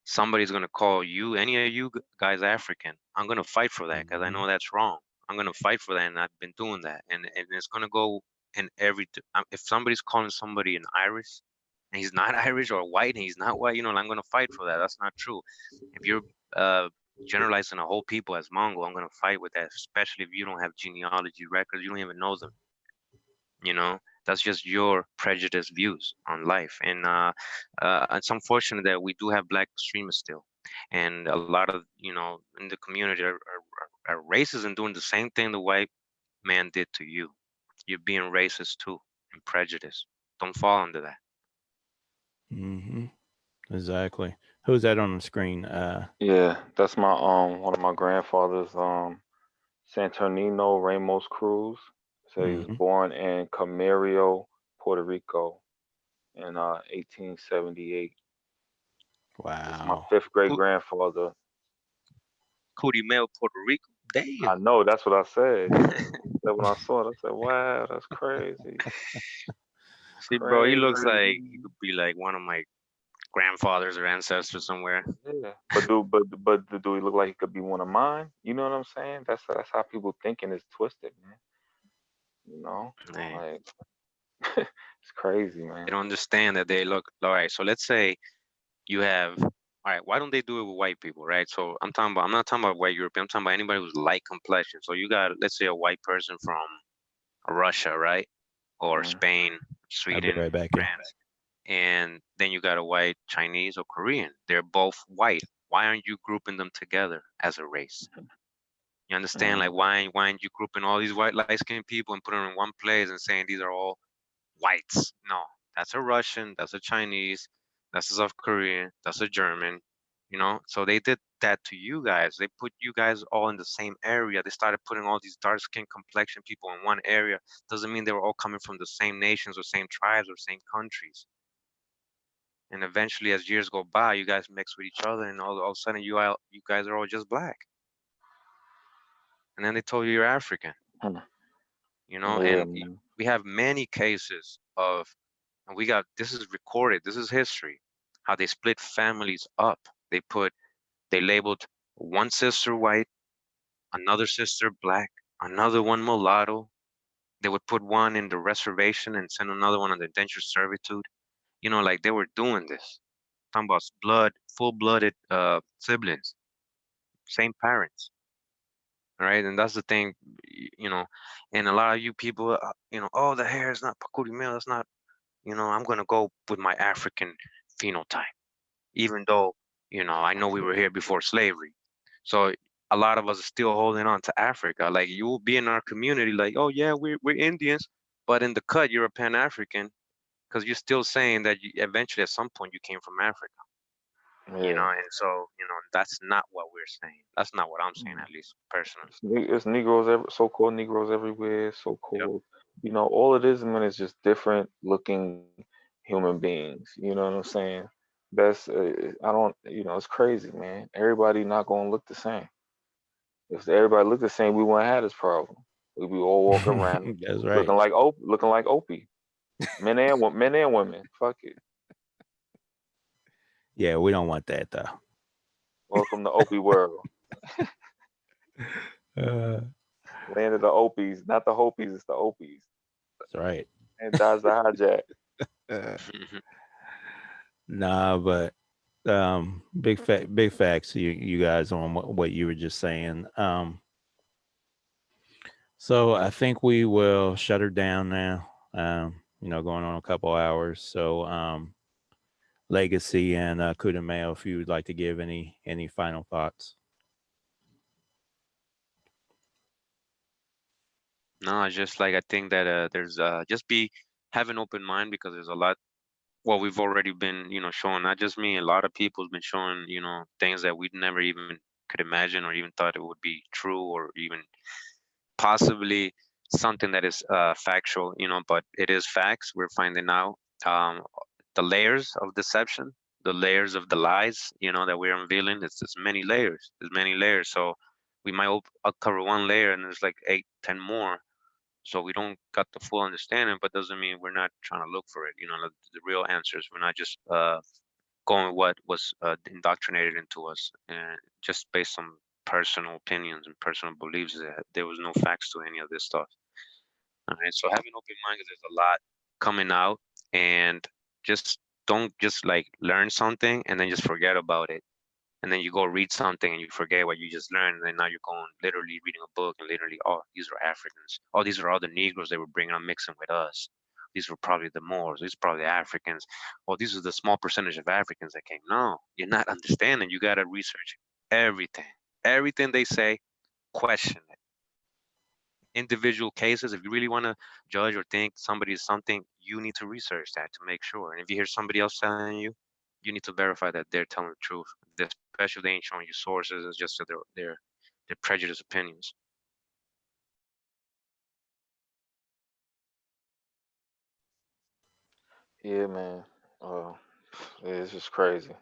somebody's gonna call you, any of you guys African, I'm gonna fight for that because I know that's wrong. I'm gonna fight for that, and I've been doing that, and it's gonna go in if somebody's calling somebody an Irish, and he's not Irish, or white and he's not white, you know, I'm gonna fight for that. That's not true. If you're uh, generalizing a whole people as Mongol, I'm gonna fight with that, especially if you don't have genealogy records, you don't even know them. You know, that's just your prejudiced views on life, and it's unfortunate that we do have black extremists still, and a lot of, you know, in the community are racist and doing the same thing the white man did to you. You're being racist too and prejudiced. Don't fall under that. Mm-hmm. Exactly. Who's that on the screen? Yeah, that's my one of my grandfathers, Santernino Ramos Cruz. So he was Mhm. born in Camarillo, Puerto Rico in 1878. This is my Wow. fifth great Who, grandfather. Cootie Mel, Puerto Rico. I Damn. know, that's what I said. That when I saw it, I said, wow, that's crazy. See, bro, he looks crazy. like he could be like one of my grandfathers or ancestors somewhere. Yeah, but do he look like he could be one of mine? You know what I'm saying? That's how people thinking is twisted, man. You know, They, like it's crazy, they man. don't understand that they look. All right, so let's say you have. All right, why don't they do it with white people, right? So I'm talking about. I'm not talking about white European. I'm talking about anybody who's light complexion. So you got, let's say, a white person from Russia, right, or Mm. Spain, I'll be Sweden, right back here. France, and then you got a white Chinese or Korean. They're both white. Why aren't you grouping them together as a race? You understand? Like, Mm. why aren't you grouping all these white light skinned people and putting them in one place and saying these are all whites? No, that's a Russian, that's a Chinese, that's a South Korean, that's a German. You know, so they did that to you guys. They put you guys all in the same area. They started putting all these dark skinned complexion people in one area. Doesn't mean they were all coming from the same nations or same tribes or same countries. And eventually, as years go by, you guys mix with each other, and all of a sudden, you guys are all just black. And then they told you you're African. Mm. You know, Yeah, and man. we have many cases of, and we got, this is recorded, this is history, how they split families up. They labeled one sister white, another sister black, another one mulatto. They would put one in the reservation and send another one on the indentured servitude. You know, like they were doing this. Talking about full-blooded siblings, same parents. Right, and that's the thing, you know, and a lot of you people, oh, the hair is not pakuri male, that's not, I'm gonna go with my African phenotype, even though, I know we were here before slavery. So a lot of us are still holding on to Africa. Like, you will be in our community, like, oh yeah, we're Indians, but in the cut you're a Pan-African, because you're still saying that you eventually at some point you came from Africa. Yeah. And so, that's not what we're saying. That's not what I'm saying, Mm. at least personally. It's Negroes, so-called Negroes everywhere. Yep. So-called, all it is, man, is just different looking human beings. You know what I'm saying? That's I don't, it's crazy, man. Everybody not gonna look the same. If everybody looked the same, we wouldn't have this problem. We'd be all walking around That's right. looking like Opie, men and women. Fuck it. Yeah, we don't want that though. Welcome to Opie world, Uh, land of the Opies, not the Hopies. It's the Opies. that's right. And Dodge the hijack. Uh, nah, but big facts. You guys on what you were just saying. So I think we will shut her down now. Going on a couple hours. So Legacy and Kuda Mail, if you would like to give any final thoughts. No, it's just like, I think that there's just have an open mind, because there's a lot. Well, we've already been, showing, not just me, a lot of people's been showing, things that we'd never even could imagine or even thought it would be true, or even possibly something that is factual, but it is facts. We're finding out the layers of deception, the layers of the lies, that we're unveiling. It's many layers. There's many layers. So we might cover one layer and there's like 8, 10 more. So we don't got the full understanding, but doesn't mean we're not trying to look for it. The real answers. We're not just going with what was indoctrinated into us, and just based on personal opinions and personal beliefs. That there was no facts to any of this stuff. All right, so have an open mind, because there's a lot coming out, and just don't just like learn something and then just forget about it, and then you go read something and you forget what you just learned, and then now you're going literally reading a book and literally, oh, these are Africans, oh, these are all the Negroes they were bringing on mixing with us, these were probably the Moors, these are probably the Africans, oh, these are the small percentage of Africans that came. No, you're not understanding. You got to research everything they say, question it. Individual cases, if you really want to judge or think somebody is something, you need to research that to make sure. And if you hear somebody else telling you need to verify that they're telling the truth, especially if they ain't showing you sources. It's just their prejudiced opinions. Yeah, man. Uh, it's just crazy.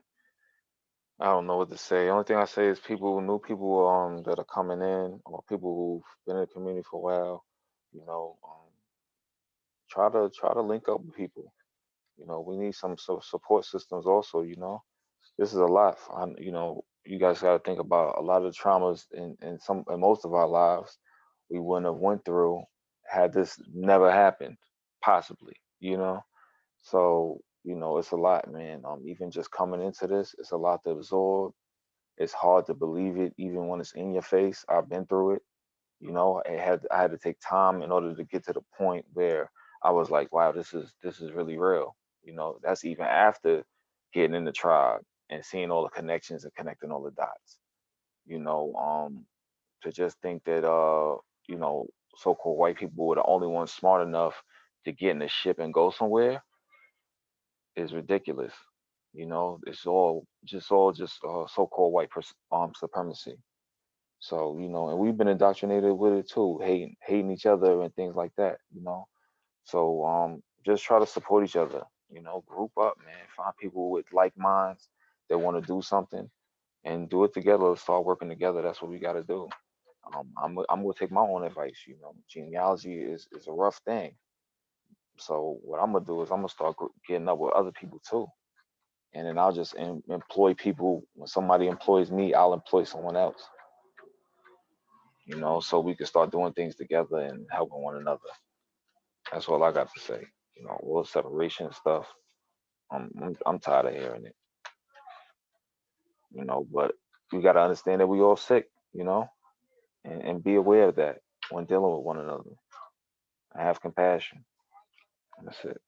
I don't know what to say. Only thing I say is new people that are coming in, or people who've been in the community for a while, you know, try to link up with people. You know, we need some support systems also. You know, this is a lot. You know, you guys got to think about a lot of the traumas in most of our lives we wouldn't have went through had this never happened, possibly. You know, so you know, it's a lot, man. Even just coming into this, it's a lot to absorb. It's hard to believe it, even when it's in your face. I've been through it. You know, I had to take time in order to get to the point where I was like, wow, this is really real. You know, that's even after getting in the tribe and seeing all the connections and connecting all the dots. You know, to just think that you know, so-called white people were the only ones smart enough to get in a ship and go somewhere is ridiculous. You know, it's all just so-called white supremacy. So, you know, and we've been indoctrinated with it too, hating each other and things like that, you know. So just try to support each other, you know, group up, man. Find people with like minds that want to do something and do it together, start working together. That's what we gotta do. I'm gonna take my own advice, you know. Genealogy is a rough thing. So what I'm gonna do is I'm gonna start getting up with other people too. And then I'll just employ people. When somebody employs me, I'll employ someone else, you know, so we can start doing things together and helping one another. That's all I got to say. You know, all the separation stuff. I'm tired of hearing it. You know, but we got to understand that we all sick. You know, and be aware of that when dealing with one another. And have compassion. That's it.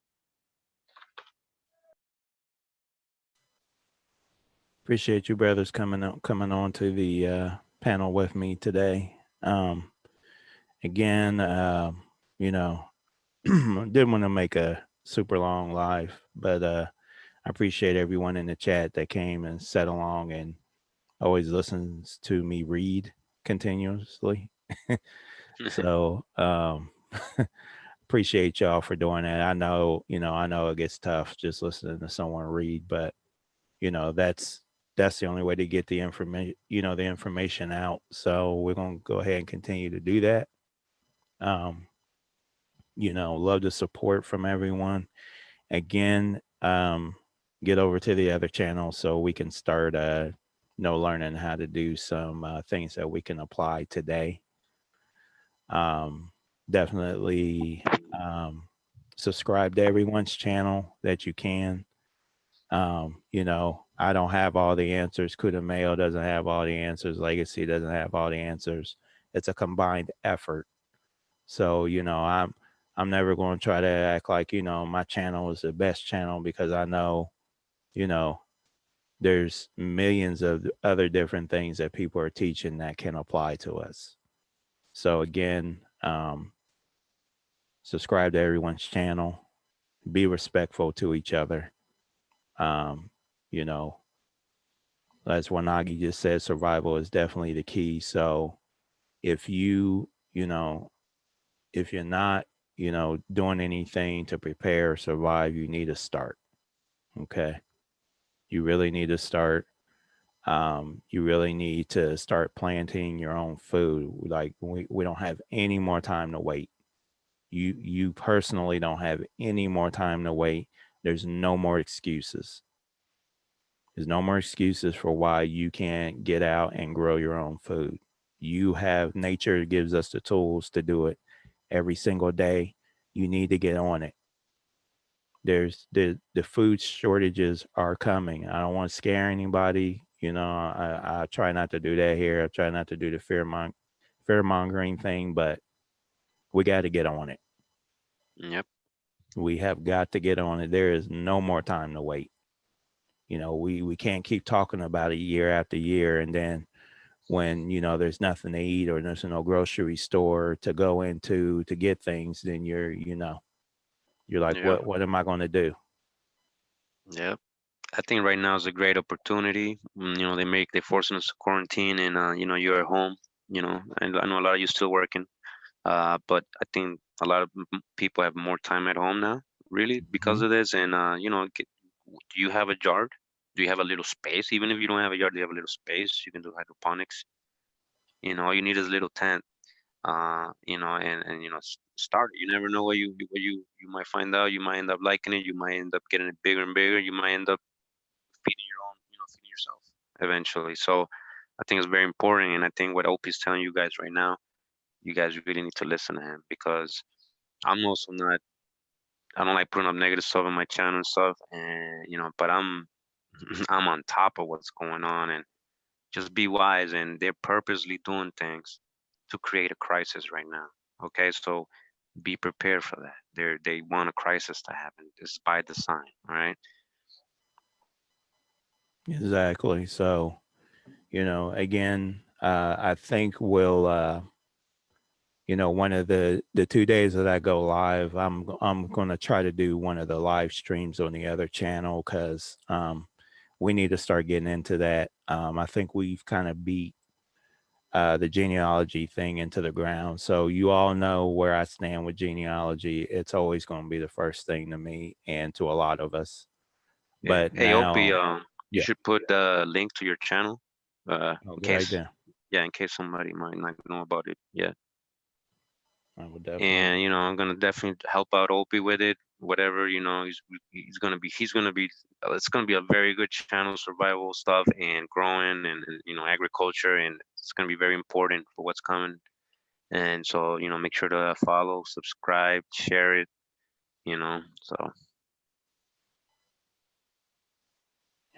Appreciate you brothers coming on to the panel with me today. Again, you know, didn't want to make a super long live, but I appreciate everyone in the chat that came and sat along and always listens to me read continuously. So appreciate y'all for doing that. I know it gets tough just listening to someone read, but you know, that's the only way to get the information out. So we're going to go ahead and continue to do that. You know, love the support from everyone. Again, get over to the other channel so we can start learning how to do some things that we can apply today. Definitely subscribe to everyone's channel that you can. You know, I don't have all the answers. Kuda Mayo doesn't have all the answers. Legacy doesn't have all the answers. It's a combined effort. So, you know, I'm never going to try to act like, you know, my channel is the best channel, because I know, you know, there's millions of other different things that people are teaching that can apply to us. So again, subscribe to everyone's channel, be respectful to each other. You know, as Wanagi just said, survival is definitely the key. So if you know, if you're not, you know, doing anything to prepare or survive, you need to start. Okay. You really need to start. You really need to start planting your own food. Like we don't have any more time to wait. You personally don't have any more time to wait. There's no more excuses. There's no more excuses for why you can't get out and grow your own food. Nature gives us the tools to do it every single day. You need to get on it. There's the food shortages are coming. I don't want to scare anybody. You know, I try not to do that here. I try not to do the fear mongering thing, but we got to get on it. Yep. We have got to get on it. There is no more time to wait. You know, we can't keep talking about it year after year, and then when, you know, there's nothing to eat or there's no grocery store to go into to get things, then you're like, Yep. what am I going to do? Yep. I think right now is a great opportunity. You know, they forcing us to quarantine, and you know, you're at home. You know, and I know a lot of you still working. But I think a lot of people have more time at home now, really, because of this. And you know, do you have a yard? Do you have a little space? Even if you don't have a yard, do you have a little space? You can do hydroponics. You know, all you need is a little tent. You know, and you know, start it. You never know what you might find out. You might end up liking it. You might end up getting it bigger and bigger. You might end up feeding your own, feeding yourself eventually. So I think it's very important, and I think what Opie is telling you guys right now, you guys really need to listen to him, because I'm also not. I don't like putting up negative stuff on my channel and stuff, and but I'm I'm on top of what's going on, and just be wise. And they're purposely doing things to create a crisis right now. Okay, so be prepared for that. They want a crisis to happen. This is by design. All right. Exactly. So, again, I think we'll, one of the 2 days that I go live, I'm going to try to do one of the live streams on the other channel, because we need to start getting into that. I think we've kind of beat the genealogy thing into the ground. So you all know where I stand with genealogy. It's always going to be the first thing to me and to a lot of us. Yeah. But Hey, Opie, now, you yeah, should put the link to your channel, in good case, idea. yeah, in case somebody might not know about it. Yeah. I will definitely. And I'm gonna definitely help out Opie with it. Whatever, he's gonna be. It's gonna be a very good channel, survival stuff and growing and agriculture, and it's gonna be very important for what's coming. And so make sure to follow, subscribe, share it. So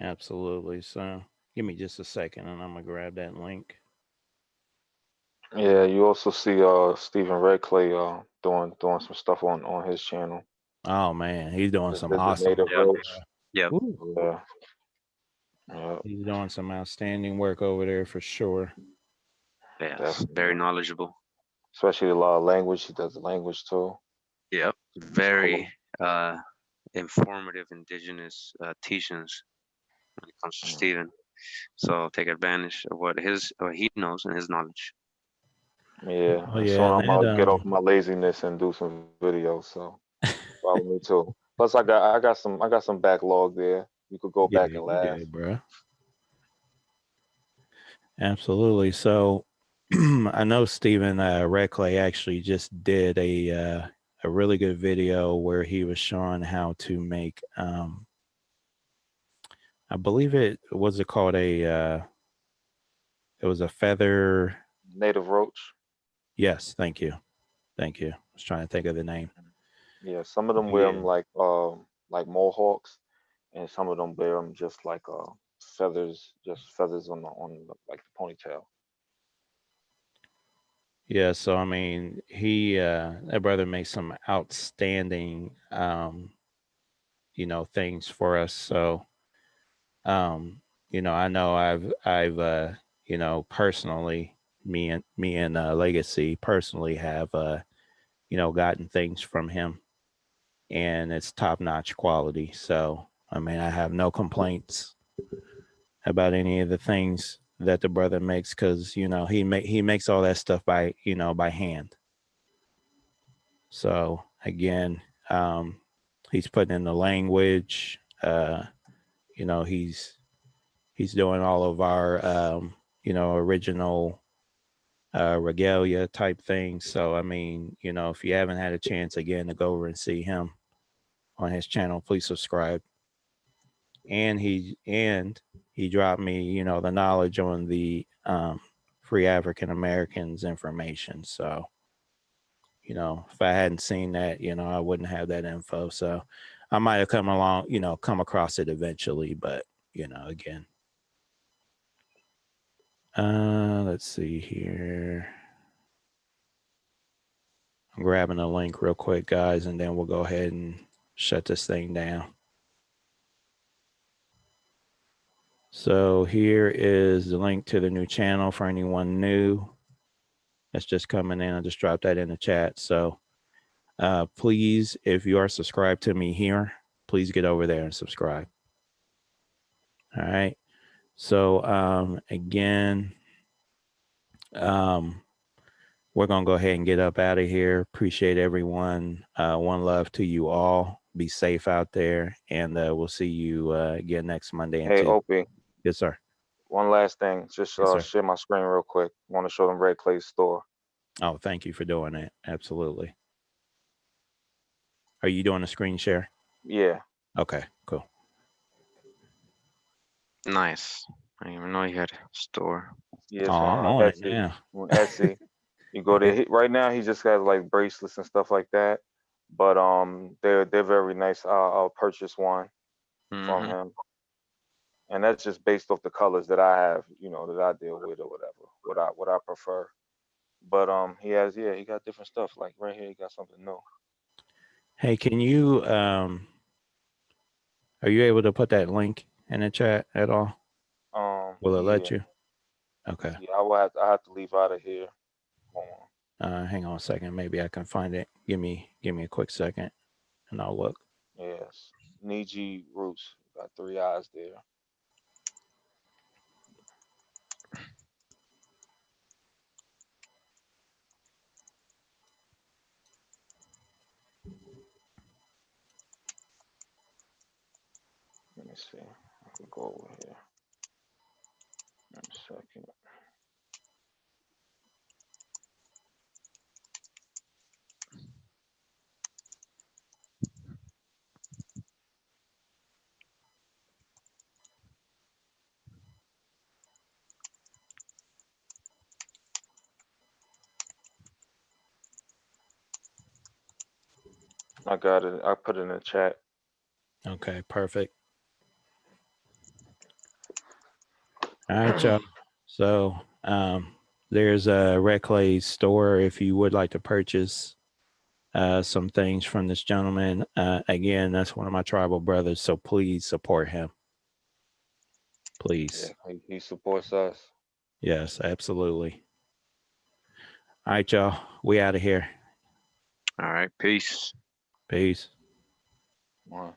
Absolutely. So give me just a second and I'm going to grab that link. Yeah, you also see Stephen Redclay doing some stuff on his channel. Oh, man. He's doing Just some did the awesome native work. roach. yeah, Yeah. Yeah, He's doing some outstanding work over there for sure. yes, definitely. very knowledgeable. Especially a lot of language. He does the language too. Yep, It's cool. very informative indigenous teachings when it comes to Yeah. Stephen. So take advantage of what he knows and his knowledge. Yeah, Oh, and yeah. soon And I'm gonna get that, off my laziness and do some videos. So follow me too. Plus, I got some backlog there. You could go yeah, back and you laugh. good, bro. Absolutely. So I know Stephen Redclay actually just did a really good video where he was showing how to make, I believe it called it was a feather. Native roach. Yes. Thank you. Thank you. I was trying to think of the name. Yeah, some of them wear them Yeah. like mohawks, and some of them wear them just like feathers, just feathers on like the ponytail. Yeah, so I mean, that brother makes some outstanding, things for us. So, I know I've personally, me and Legacy personally have, gotten things from him, and it's top notch quality. So, I mean, I have no complaints about any of the things that the brother makes, because he makes all that stuff by hand. So again, he's putting in the language. He's doing all of our original regalia type things. So I mean, if you haven't had a chance again to go over and see him on his channel, please subscribe. And he dropped me, the knowledge on the free African Americans information. So if I hadn't seen that, I wouldn't have that info. So I might have come across it eventually, but again. Let's see here. I'm grabbing a link real quick, guys, and then we'll go ahead and shut this thing down. So here is the link to the new channel for anyone new that's just coming in. I just dropped that in the chat. So please, if you are subscribed to me here, please get over there and subscribe. All right. So again, we're gonna go ahead and get up out of here. Appreciate everyone. One love to you all. Be safe out there, and we'll see you again next Monday. Hey, Opie, Yes, sir. one last thing. Just Yes, sir. share my screen real quick. Want to show them Red Clay's store. Oh, thank you for doing that. Absolutely. Are you doing a screen share? Yeah. Okay, cool. Nice. I didn't even know you had a store. Yeah, it's Oh, I'm on on it Etsy. now. On Etsy. You go there. Right now, he just has like bracelets and stuff like that. But they're very nice. I'll purchase one from Mhm. him, and that's just based off the colors that I have, you know, that I deal with or whatever, what I prefer. But he got different stuff. Like right here, he got something new. Hey, can you are you able to put that link in the chat at all? Will it let Yeah, you? Okay. yeah. I have to leave out of here. Hold on. Hang on a second. Maybe I can find it. Give me a quick second, and I'll look. Yes, Niji Roots got 3 eyes there. Let me see. I can go over here. 1 second. I got it. I put it in the chat. Okay, perfect. All right, y'all. So there's a Red Clay store if you would like to purchase some things from this gentleman. Again, that's one of my tribal brothers, so please support him. Please. Yeah, he supports us. Yes, absolutely. All right, y'all. We out of here. All right. Peace. Peace. One.